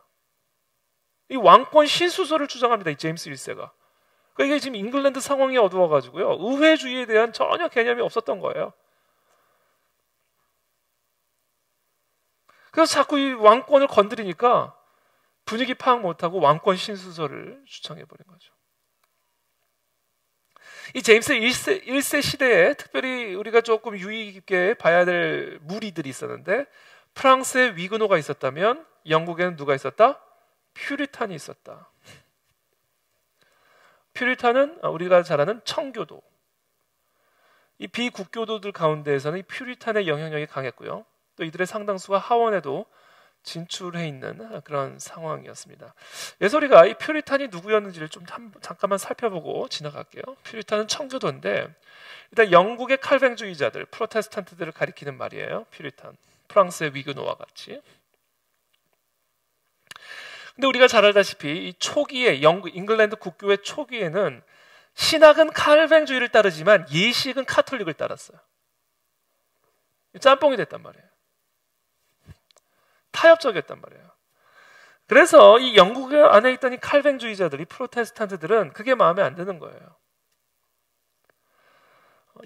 이 왕권 신수설을 주장합니다. 이 제임스 1세가. 그러니까 이게 지금 잉글랜드 상황이 어두워가지고요, 의회주의에 대한 전혀 개념이 없었던 거예요. 그래서 자꾸 이 왕권을 건드리니까 분위기 파악 못하고 왕권 신수설을 주창해버린 거죠. 이 제임스 1세 시대에 특별히 우리가 조금 유의 깊게 봐야 될 무리들이 있었는데, 프랑스에 위그노가 있었다면 영국에는 누가 있었다? 퓨리탄이 있었다. 퓨리탄은 우리가 잘 아는 청교도. 이 비국교도들 가운데에서는 이 퓨리탄의 영향력이 강했고요. 또 이들의 상당수가 하원에도 진출해 있는 그런 상황이었습니다. 예솔이가 이 퓨리탄이 누구였는지를 좀 잠깐만 살펴보고 지나갈게요. 퓨리탄은 청교도인데, 일단 영국의 칼뱅주의자들, 프로테스탄트들을 가리키는 말이에요. 퓨리탄, 프랑스의 위그노와 같이. 근데 우리가 잘 알다시피 이 초기에 잉글랜드 국교의 초기에는 신학은 칼뱅주의를 따르지만 예식은 카톨릭을 따랐어요. 짬뽕이 됐단 말이에요. 타협적이었단 말이에요. 그래서 이 영국 안에 있던 이 칼뱅주의자들이, 프로테스탄트들은 그게 마음에 안 드는 거예요.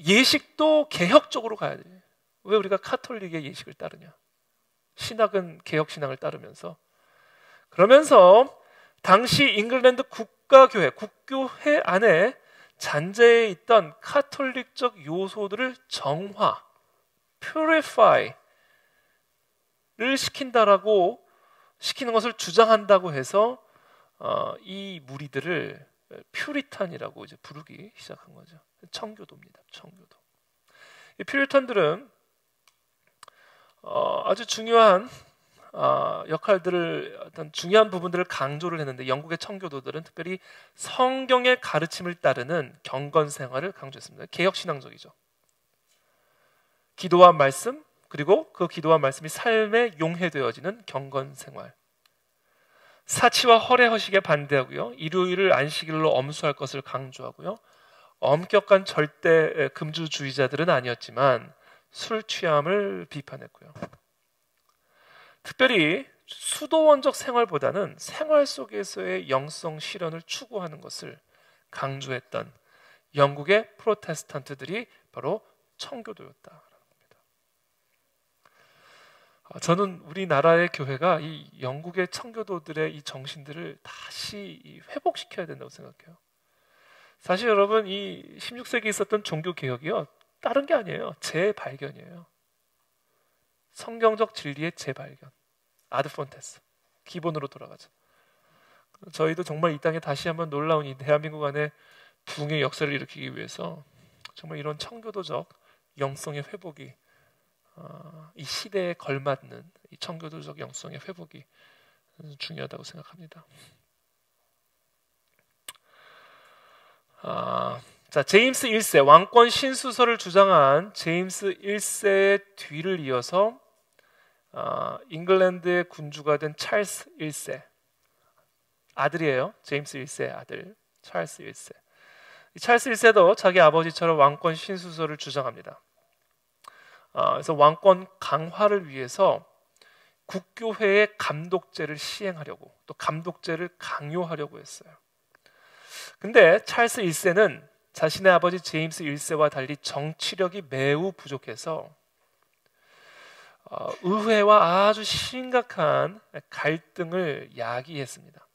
예식도 개혁적으로 가야 돼요. 왜 우리가 카톨릭의 예식을 따르냐? 신학은 개혁 신앙을 따르면서. 그러면서 당시 잉글랜드 국가교회, 국교회 안에 잔재해 있던 카톨릭적 요소들을 정화, purify를 시키는 것을 주장한다고 해서 이 무리들을 퓨리탄이라고 이제 부르기 시작한 거죠. 청교도입니다. 청교도. 이 퓨리탄들은 아주 중요한 역할들을, 어떤 중요한 부분들을 강조를 했는데, 영국의 청교도들은 특별히 성경의 가르침을 따르는 경건 생활을 강조했습니다. 개혁 신앙적이죠. 기도와 말씀, 그리고 그 기도와 말씀이 삶에 용해되어지는 경건 생활. 사치와 허례 허식에 반대하고요. 일요일을 안식일로 엄수할 것을 강조하고요. 엄격한 절대 금주주의자들은 아니었지만 술 취함을 비판했고요. 특별히 수도원적 생활보다는 생활 속에서의 영성 실현을 추구하는 것을 강조했던 영국의 프로테스탄트들이 바로 청교도였다라는 겁니다. 저는 우리나라의 교회가 이 영국의 청교도들의 이 정신들을 다시 회복시켜야 된다고 생각해요. 사실 여러분, 이 16세기에 있었던 종교 개혁이요, 다른 게 아니에요. 재발견이에요. 성경적 진리의 재발견. 아드폰테스. 기본으로 돌아가죠. 저희도 정말 이 땅에 다시 한번 놀라운 이 대한민국 안에 부흥의 역사를 일으키기 위해서 정말 이런 청교도적 영성의 회복이, 이 시대에 걸맞는 이 청교도적 영성의 회복이 중요하다고 생각합니다. 자, 제임스 1세, 왕권 신수설을 주장한 제임스 1세의 뒤를 이어서 잉글랜드의 군주가 된 찰스 1세, 아들이에요. 제임스 1세의 아들 찰스 1세. 이 찰스 1세도 자기 아버지처럼 왕권 신수설을 주장합니다. 그래서 왕권 강화를 위해서 국교회의 감독제를 시행하려고, 또 감독제를 강요하려고 했어요. 근데 찰스 1세는 자신의 아버지 제임스 1세와 달리 정치력이 매우 부족해서 의회와 아주 심각한 갈등을 야기했습니다.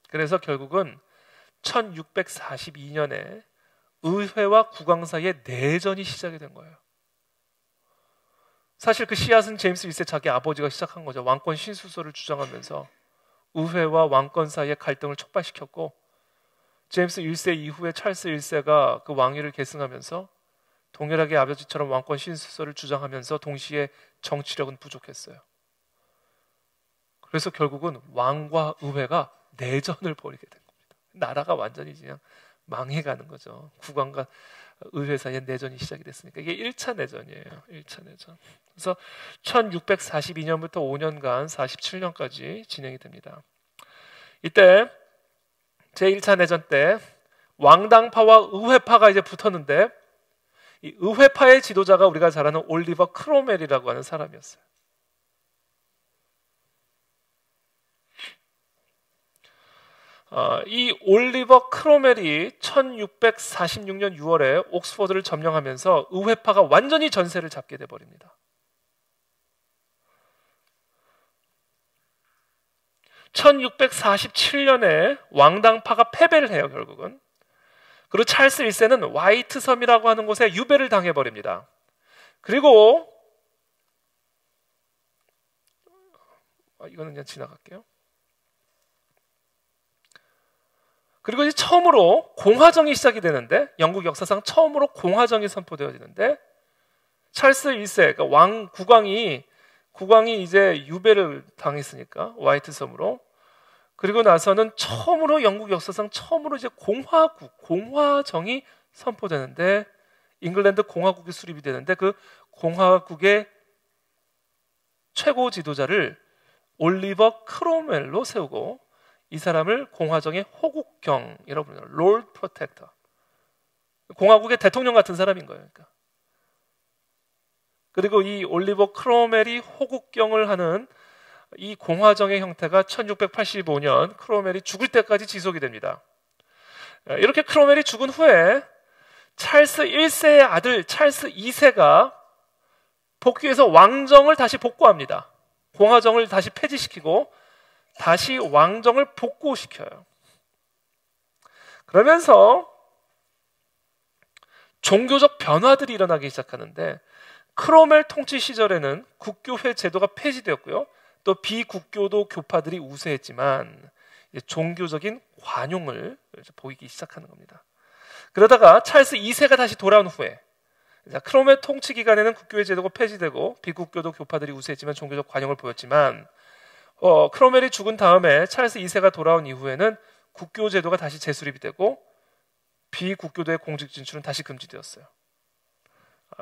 그래서 결국은 1642년에 의회와 국왕 사이에 내전이 시작이 된 거예요. 사실 그 씨앗은 제임스 1세 자기 아버지가 시작한 거죠. 왕권 신수설을 주장하면서 의회와 왕권 사이의 갈등을 촉발시켰고, 제임스 1세 이후에 찰스 1세가 그 왕위를 계승하면서 동일하게 아버지처럼 왕권 신수설을 주장하면서 동시에 정치력은 부족했어요. 그래서 결국은 왕과 의회가 내전을 벌이게 된 겁니다. 나라가 완전히 그냥 망해가는 거죠. 국왕과 의회 사이에 내전이 시작이 됐으니까. 이게 1차 내전이에요. 1차 내전. 그래서 1642년부터 5년간 47년까지 진행이 됩니다. 이때 제1차 내전 때 왕당파와 의회파가 이제 붙었는데, 이 의회파의 지도자가 우리가 잘 아는 올리버 크로멜이라고 하는 사람이었어요. 이 올리버 크로멜이 1646년 6월에 옥스퍼드를 점령하면서 의회파가 완전히 전세를 잡게 돼버립니다. 1647년에 왕당파가 패배를 해요, 결국은. 그리고 찰스 1세는 화이트 섬이라고 하는 곳에 유배를 당해버립니다. 그리고 이거는 그냥 지나갈게요. 그리고 이제 처음으로 공화정이 시작이 되는데, 영국 역사상 처음으로 공화정이 선포되어지는데, 찰스 1세, 그러니까 국왕이 이제 유배를 당했으니까 화이트 섬으로. 그리고 나서는 처음으로 영국 역사상 처음으로 이제 공화정이 선포되는데, 잉글랜드 공화국이 수립이 되는데, 그 공화국의 최고 지도자를 올리버 크로멜로 세우고, 이 사람을 공화정의 호국경이라고 부르는 롤드 프로텍터, 공화국의 대통령 같은 사람인 거예요. 그러니까. 그리고 이 올리버 크로멜이 호국경을 하는 이 공화정의 형태가 1685년 크로멜이 죽을 때까지 지속이 됩니다. 이렇게 크로멜이 죽은 후에 찰스 1세의 아들 찰스 2세가 복귀해서 왕정을 다시 복구합니다. 공화정을 다시 폐지시키고 다시 왕정을 복구시켜요. 그러면서 종교적 변화들이 일어나기 시작하는데, 크로멜 통치 시절에는 국교회 제도가 폐지되었고요. 또 비국교도 교파들이 우세했지만 종교적인 관용을 보이기 시작하는 겁니다. 그러다가 찰스 2세가 다시 돌아온 후에, 크로멜 통치 기간에는 국교회 제도가 폐지되고 비국교도 교파들이 우세했지만 종교적 관용을 보였지만, 크로멜이 죽은 다음에 찰스 2세가 돌아온 이후에는 국교 제도가 다시 재수립이 되고 비국교도의 공직 진출은 다시 금지되었어요.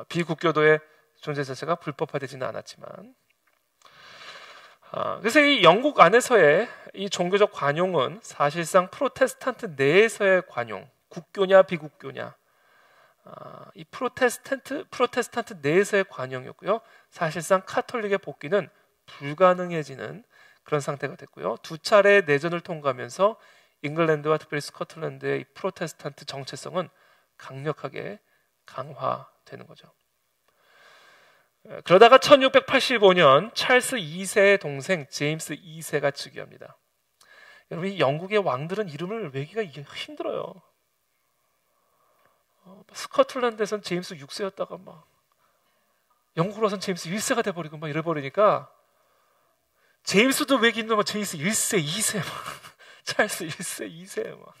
비국교도의 존재 자체가 불법화되지는 않았지만, 그래서 이 영국 안에서의 이 종교적 관용은 사실상 프로테스탄트 내에서의 관용, 국교냐 비국교냐, 이 프로테스탄트 내에서의 관용이었고요. 사실상 카톨릭의 복귀는 불가능해지는 그런 상태가 됐고요. 두 차례의 내전을 통과하면서 잉글랜드와 특별히 스코틀랜드의 이 프로테스탄트 정체성은 강력하게 강화되는 거죠. 그러다가 1685년 찰스 2세의 동생 제임스 2세가 즉위합니다. 여러분, 이 영국의 왕들은 이름을 외기가 힘들어요. 스코틀랜드에선 제임스 6세였다가 막 영국으로 와서는 제임스 1세가 돼버리고 막 이래버리니까 제임스도 외기 힘들면 제임스 1세, 2세 막 찰스 1세, 2세 막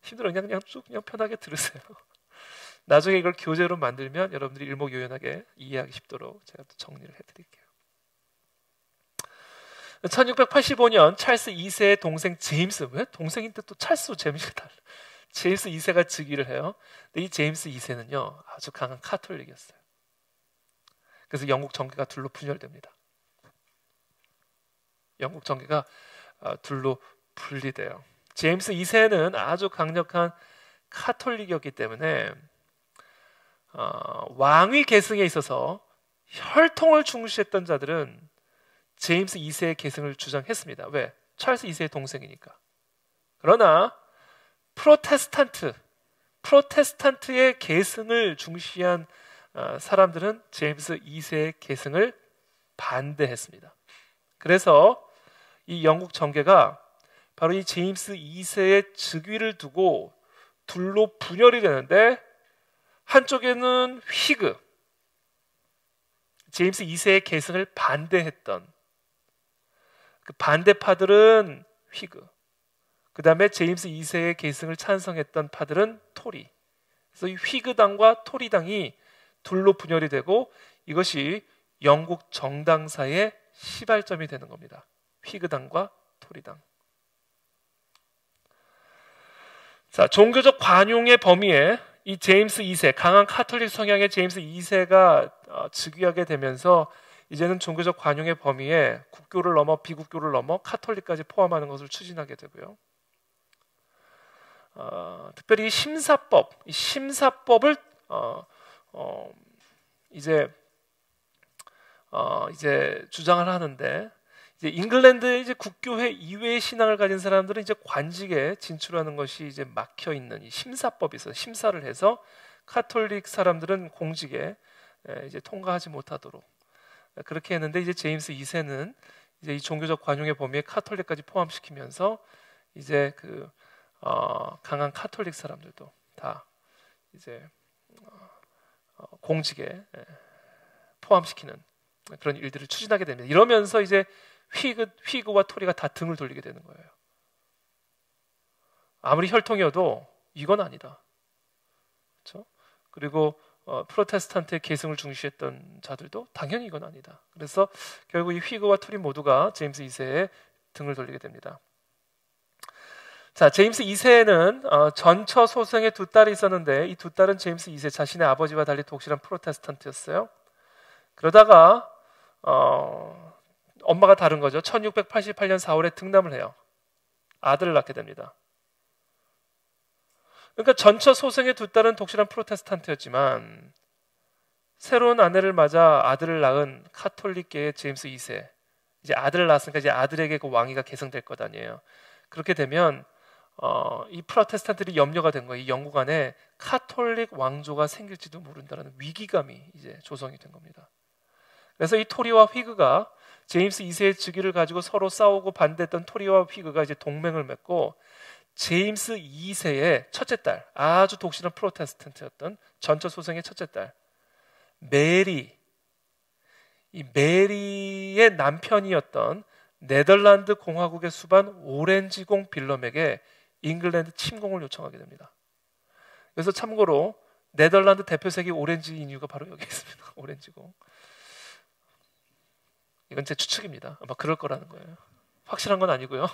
힘들어. 그냥 쭉 그냥 편하게 들으세요. 나중에 이걸 교재로 만들면 여러분들이 일목요연하게 이해하기 쉽도록 제가 또 정리를 해드릴게요. 1685년 찰스 2세의 동생 제임스, 왜 동생인데 또 찰스 제임스가 달라. 제임스 2세가 즉위를 해요. 근데 이 제임스 2세는요 아주 강한 카톨릭이었어요. 그래서 영국 정계가 둘로 분열됩니다. 영국 정계가 둘로 분리돼요. 제임스 2세는 아주 강력한 카톨릭이었기 때문에 왕위 계승에 있어서 혈통을 중시했던 자들은 제임스 2세의 계승을 주장했습니다. 왜? 찰스 2세의 동생이니까. 그러나 프로테스탄트의 계승을 중시한 사람들은 제임스 2세의 계승을 반대했습니다. 그래서 이 영국 정계가 바로 이 제임스 2세의 즉위를 두고 둘로 분열이 되는데, 한쪽에는 휘그, 제임스 2세의 계승을 반대했던 그 반대파들은 휘그, 그 다음에 제임스 2세의 계승을 찬성했던 파들은 토리. 그래서 이 휘그당과 토리당이 둘로 분열이 되고 이것이 영국 정당사의 시발점이 되는 겁니다. 휘그당과 토리당. 자, 종교적 관용의 범위에 이 제임스 2세, 강한 카톨릭 성향의 제임스 2세가 즉위하게 되면서 이제는 종교적 관용의 범위에 국교를 넘어 비국교를 넘어 카톨릭까지 포함하는 것을 추진하게 되고요. 특별히 이 심사법을 이제 주장을 하는데, 이제 잉글랜드의 이제 국교회 이외의 신앙을 가진 사람들은 이제 관직에 진출하는 것이 이제 막혀 있는 이 심사법이 있어요. 심사를 해서 카톨릭 사람들은 공직에 이제 통과하지 못하도록 그렇게 했는데, 이제 제임스 2세는 이제 이 종교적 관용의 범위에 카톨릭까지 포함시키면서 이제 그 강한 카톨릭 사람들도 다 이제 공직에 포함시키는 그런 일들을 추진하게 됩니다. 이러면서 이제 휘그와 토리가 다 등을 돌리게 되는 거예요. 아무리 혈통이어도 이건 아니다. 그렇죠? 그리고 프로테스탄트의 계승을 중시했던 자들도 당연히 이건 아니다. 그래서 결국 이 휘그와 토리 모두가 제임스 2세의 등을 돌리게 됩니다. 자, 제임스 2세는 전처 소생의 두 딸이 있었는데, 이 두 딸은 제임스 2세 자신의 아버지와 달리 독실한 프로테스탄트였어요. 그러다가 엄마가 다른 거죠. 1688년 4월에 등남을 해요. 아들을 낳게 됩니다. 그러니까 전처 소생의 두 딸은 독실한 프로테스탄트였지만, 새로운 아내를 맞아 아들을 낳은 카톨릭계의 제임스 2세, 이제 아들을 낳았으니까 이제 아들에게 그 왕위가 계승될 것 아니에요. 그렇게 되면 이 프로테스탄트들이 염려가 된 거예요. 이 영국 안에 카톨릭 왕조가 생길지도 모른다는 위기감이 이제 조성이 된 겁니다. 그래서 이 토리와 휘그가 제임스 2세의 즉위를 가지고 서로 싸우고 반대했던 토리와 휘그가 이제 동맹을 맺고 제임스 2세의 첫째 딸, 아주 독실한 프로테스탄트였던 전처 소생의 첫째 딸 메리, 이 메리의 남편이었던 네덜란드 공화국의 수반 오렌지공 빌럼에게 잉글랜드 침공을 요청하게 됩니다. 그래서 참고로 네덜란드 대표색이 오렌지인 이유가 바로 여기 있습니다. 오렌지공. 이건 제 추측입니다. 아마 그럴 거라는 거예요. 확실한 건 아니고요.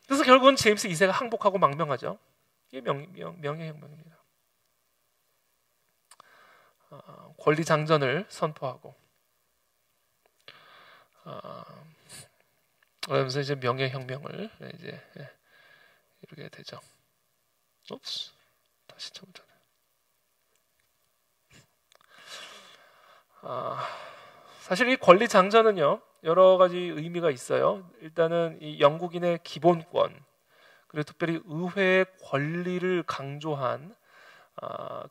그래서 결국은 제임스 2세가 항복하고 망명하죠. 이게 명예혁명입니다. 권리장전을 선포하고 그러면서 이제 명예혁명을 이제 이루게 되죠. 옵스, 다시 쳐보자. 사실 이 권리장전은요 여러 가지 의미가 있어요. 일단은 이 영국인의 기본권, 그리고 특별히 의회의 권리를 강조한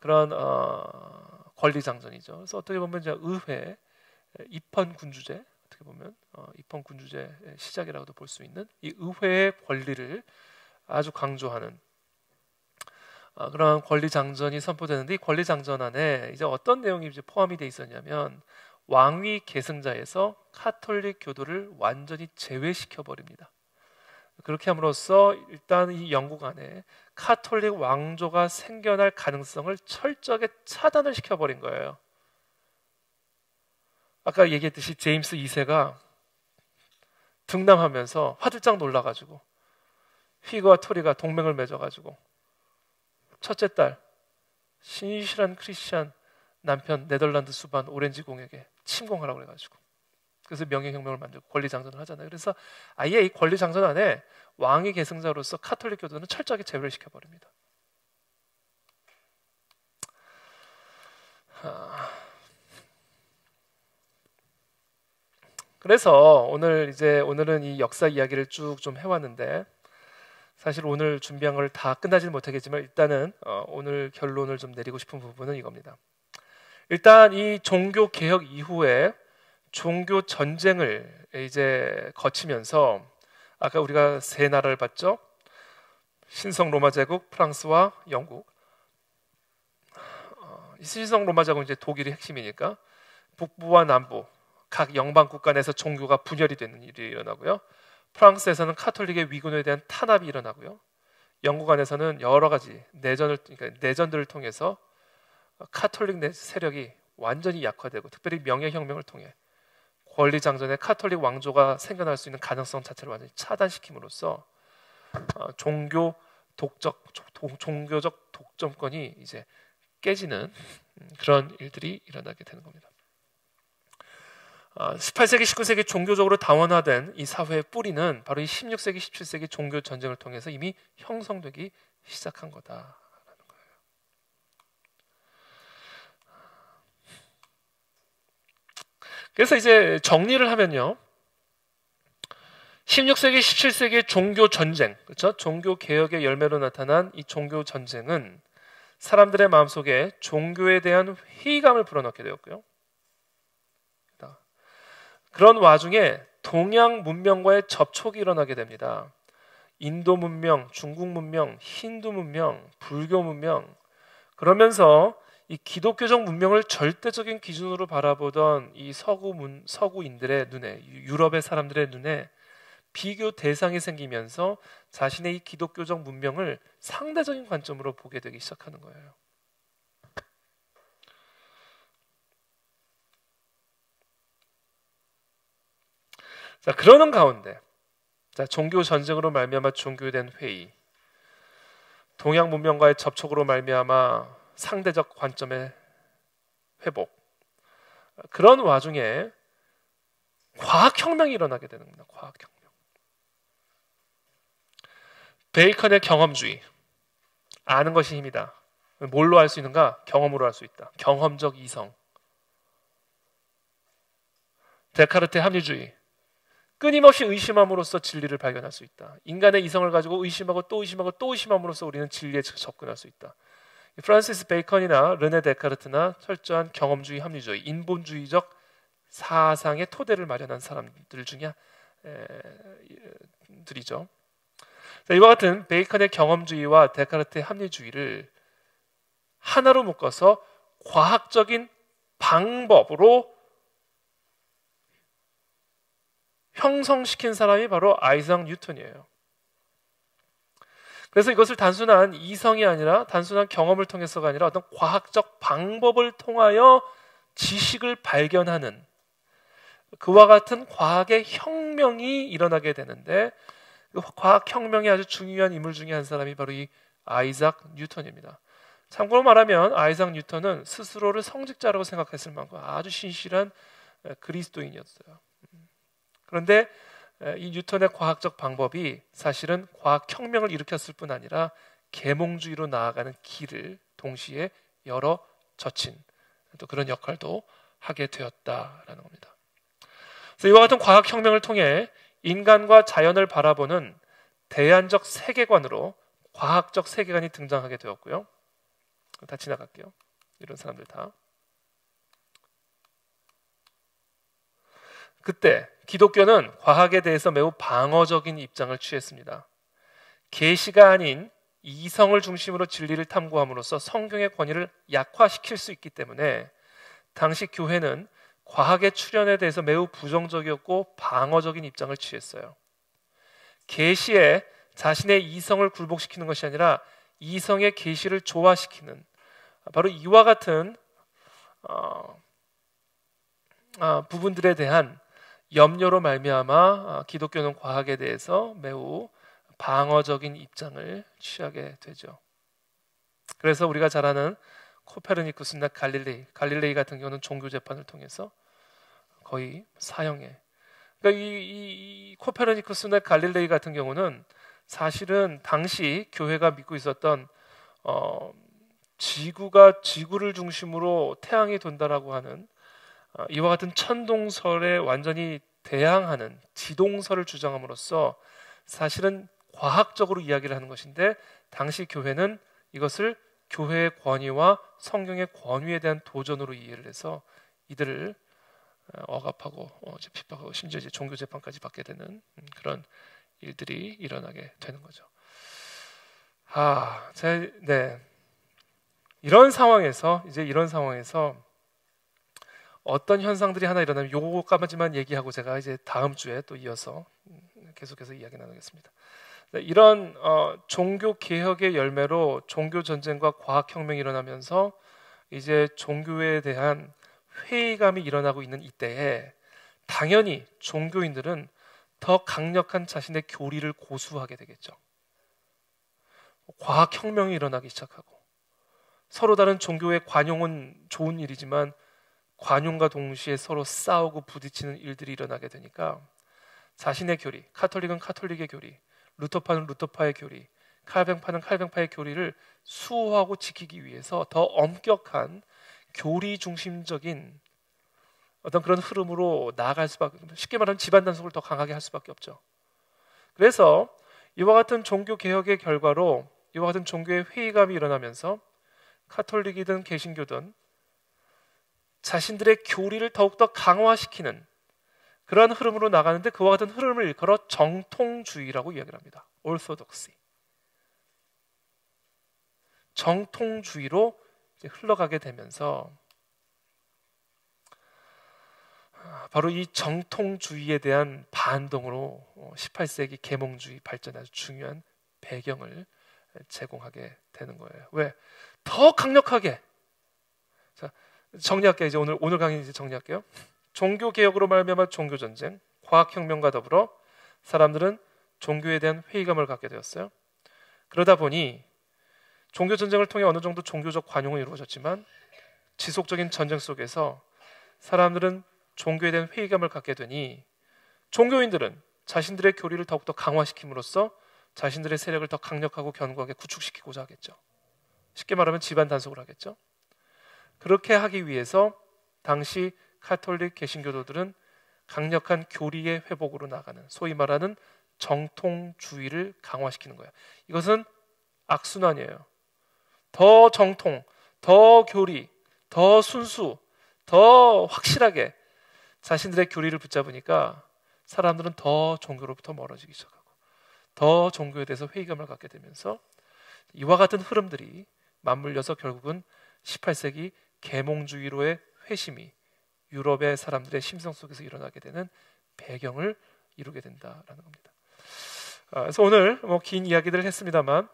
그런 권리장전이죠. 그래서 어떻게 보면 이제 의회 입헌군주제, 어떻게 보면 입헌군주제의 시작이라고도 볼 수 있는 이 의회의 권리를 아주 강조하는 그런 권리장전이 선포되는데, 이 권리장전 안에 이제 어떤 내용이 이제 포함이 돼 있었냐면 왕위 계승자에서 카톨릭 교도를 완전히 제외시켜 버립니다. 그렇게 함으로써 일단 이 영국 안에 카톨릭 왕조가 생겨날 가능성을 철저하게 차단을 시켜버린 거예요. 아까 얘기했듯이 제임스 2세가 등남하면서 화들짝 놀라가지고 휘그와 토리가 동맹을 맺어가지고 첫째 딸 신실한 크리스찬 남편 네덜란드 수반 오렌지공에게 침공하라고 그래가지고, 그래서 명예혁명을 만들고 권리장전을 하잖아요. 그래서 아예 이 권리장전 안에 왕위 계승자로서 카톨릭 교도는 철저하게 제외를 시켜버립니다. 그래서 오늘은 이 역사 이야기를 쭉 좀 해왔는데, 사실 오늘 준비한 걸 다 끝나지는 못하겠지만 일단은 오늘 결론을 좀 내리고 싶은 부분은 이겁니다. 일단 이 종교 개혁 이후에 종교 전쟁을 이제 거치면서 아까 우리가 세 나라를 봤죠. 신성 로마 제국, 프랑스와 영국. 신성 로마 제국은 이제 독일이 핵심이니까 북부와 남부 각 영방 국가 내에서 종교가 분열이 되는 일이 일어나고요. 프랑스에서는 카톨릭의 위군에 대한 탄압이 일어나고요. 영국 안에서는 여러 가지 내전들을 통해서 카톨릭 세력이 완전히 약화되고, 특별히 명예혁명을 통해 권리장전의 카톨릭 왕조가 생겨날 수 있는 가능성 자체를 완전히 차단시킴으로써 종교적 독점권이 이제 깨지는 그런 일들이 일어나게 되는 겁니다. 18세기, 19세기 종교적으로 다원화된 이 사회의 뿌리는 바로 이 16세기, 17세기 종교 전쟁을 통해서 이미 형성되기 시작한 거다라는 거예요. 그래서 이제 정리를 하면요, 16세기, 17세기의 종교 전쟁, 그렇죠? 종교 개혁의 열매로 나타난 이 종교 전쟁은 사람들의 마음속에 종교에 대한 회의감을 불어넣게 되었고요. 그런 와중에 동양 문명과의 접촉이 일어나게 됩니다. 인도 문명, 중국 문명, 힌두 문명, 불교 문명. 그러면서 이 기독교적 문명을 절대적인 기준으로 바라보던 이 서구인들의 눈에, 유럽의 사람들의 눈에 비교 대상이 생기면서 자신의 이 기독교적 문명을 상대적인 관점으로 보게 되기 시작하는 거예요. 자, 그러는 가운데 종교 전쟁으로 말미암아 종교에 대한 회의, 동양 문명과의 접촉으로 말미암아 상대적 관점의 회복, 그런 와중에 과학혁명이 일어나게 되는 겁니다. 과학혁명. 베이컨의 경험주의, 아는 것이 힘이다. 뭘로 알 수 있는가? 경험으로 알 수 있다. 경험적 이성. 데카르트의 합리주의, 끊임없이 의심함으로써 진리를 발견할 수 있다. 인간의 이성을 가지고 의심하고 또 의심하고 또 의심함으로써 우리는 진리에 접근할 수 있다. 프란시스 베이컨이나 르네 데카르트나 철저한 경험주의, 합리주의, 인본주의적 사상의 토대를 마련한 사람들 중에 들이죠. 이와 같은 베이컨의 경험주의와 데카르트의 합리주의를 하나로 묶어서 과학적인 방법으로 형성시킨 사람이 바로 아이작 뉴턴이에요. 그래서 이것을 단순한 이성이 아니라 단순한 경험을 통해서가 아니라 어떤 과학적 방법을 통하여 지식을 발견하는 그와 같은 과학의 혁명이 일어나게 되는데, 그 과학 혁명의 아주 중요한 인물 중에 한 사람이 바로 이 아이작 뉴턴입니다. 참고로 말하면 아이작 뉴턴은 스스로를 성직자라고 생각했을 만큼 아주 신실한 그리스도인이었어요. 그런데 이 뉴턴의 과학적 방법이 사실은 과학 혁명을 일으켰을 뿐 아니라 계몽주의로 나아가는 길을 동시에 열어 젖힌 또 그런 역할도 하게 되었다라는 겁니다. 그래서 이와 같은 과학 혁명을 통해 인간과 자연을 바라보는 대안적 세계관으로 과학적 세계관이 등장하게 되었고요. 다 지나갈게요. 이런 사람들 다. 그때 기독교는 과학에 대해서 매우 방어적인 입장을 취했습니다. 계시가 아닌 이성을 중심으로 진리를 탐구함으로써 성경의 권위를 약화시킬 수 있기 때문에 당시 교회는 과학의 출현에 대해서 매우 부정적이었고 방어적인 입장을 취했어요. 계시에 자신의 이성을 굴복시키는 것이 아니라 이성의 계시를 조화시키는 바로 이와 같은 부분들에 대한 염려로 말미암아 기독교는 과학에 대해서 매우 방어적인 입장을 취하게 되죠. 그래서 우리가 잘 아는 코페르니쿠스나 갈릴레이 같은 경우는 종교 재판을 통해서 거의 사형에. 그러니까 이 코페르니쿠스나 갈릴레이 같은 경우는 사실은 당시 교회가 믿고 있었던 지구가 지구를 중심으로 태양이 돈다라고 하는 이와 같은 천동설에 완전히 대항하는 지동설을 주장함으로써 사실은 과학적으로 이야기를 하는 것인데, 당시 교회는 이것을 교회의 권위와 성경의 권위에 대한 도전으로 이해를 해서 이들을 억압하고 핍박하고 심지어 이제 종교 재판까지 받게 되는 그런 일들이 일어나게 되는 거죠. 이런 상황에서 어떤 현상들이 하나 일어나면 요거까지만 얘기하고 제가 이제 다음 주에 또 이어서 계속해서 이야기 나누겠습니다. 이런 종교 개혁의 열매로 종교 전쟁과 과학 혁명이 일어나면서 이제 종교에 대한 회의감이 일어나고 있는 이때에 당연히 종교인들은 더 강력한 자신의 교리를 고수하게 되겠죠. 과학 혁명이 일어나기 시작하고, 서로 다른 종교의 관용은 좋은 일이지만 관용과 동시에 서로 싸우고 부딪히는 일들이 일어나게 되니까 자신의 교리, 카톨릭은 카톨릭의 교리, 루터파는 루터파의 교리, 칼뱅파는 칼뱅파의 교리를 수호하고 지키기 위해서 더 엄격한 교리 중심적인 어떤 그런 흐름으로 나아갈 수밖에, 쉽게 말하면 집안 단속을 더 강하게 할 수밖에 없죠. 그래서 이와 같은 종교 개혁의 결과로 이와 같은 종교의 회의감이 일어나면서 카톨릭이든 개신교든 자신들의 교리를 더욱더 강화시키는 그러한 흐름으로 나가는데, 그와 같은 흐름을 일컬어 정통주의라고 이야기를 합니다. orthodoxy. 정통주의로 이제 흘러가게 되면서 바로 이 정통주의에 대한 반동으로 18세기 계몽주의 발전에 아주 중요한 배경을 제공하게 되는 거예요. 왜? 더 강력하게. 자, 정리할게요. 이제 오늘 강의 이제 정리할게요. 종교 개혁으로 말미암아 종교 전쟁, 과학 혁명과 더불어 사람들은 종교에 대한 회의감을 갖게 되었어요. 그러다 보니 종교 전쟁을 통해 어느 정도 종교적 관용은 이루어졌지만 지속적인 전쟁 속에서 사람들은 종교에 대한 회의감을 갖게 되니 종교인들은 자신들의 교리를 더욱더 강화시킴으로써 자신들의 세력을 더 강력하고 견고하게 구축시키고자 하겠죠. 쉽게 말하면 집안 단속을 하겠죠. 그렇게 하기 위해서 당시 카톨릭 개신교도들은 강력한 교리의 회복으로 나가는 소위 말하는 정통주의를 강화시키는 거예요. 이것은 악순환이에요. 더 정통, 더 교리, 더 순수, 더 확실하게 자신들의 교리를 붙잡으니까 사람들은 더 종교로부터 멀어지기 시작하고 더 종교에 대해서 회의감을 갖게 되면서 이와 같은 흐름들이 맞물려서 결국은 18세기 계몽주의로의 회심이 유럽의 사람들의 심성 속에서 일어나게 되는 배경을 이루게 된다라는 겁니다. 그래서 오늘 긴 이야기들을 했습니다만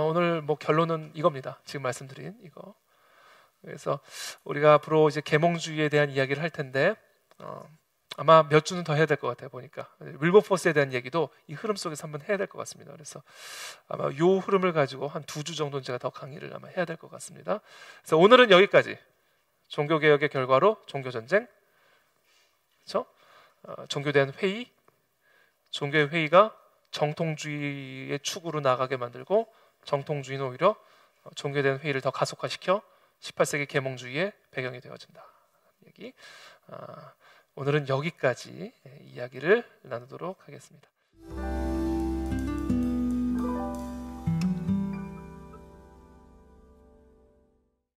오늘 결론은 이겁니다. 지금 말씀드린 이거. 그래서 우리가 앞으로 이제 계몽주의에 대한 이야기를 할 텐데 아마 몇 주는 더 해야 될 것 같아요. 보니까 윌버포스에 대한 얘기도 이 흐름 속에서 한번 해야 될 것 같습니다. 그래서 아마 이 흐름을 가지고 한 2주 정도는 제가 더 강의를 아마 해야 될 것 같습니다. 그래서 오늘은 여기까지. 종교개혁의 결과로 종교전쟁, 그렇죠? 종교대한 회의, 종교의 회의가 정통주의의 축으로 나가게 만들고 정통주의는 오히려 종교에 대한 회의를 더 가속화시켜 18세기 계몽주의의 배경이 되어진다. 얘기. 오늘은 여기까지 이야기를 나누도록 하겠습니다.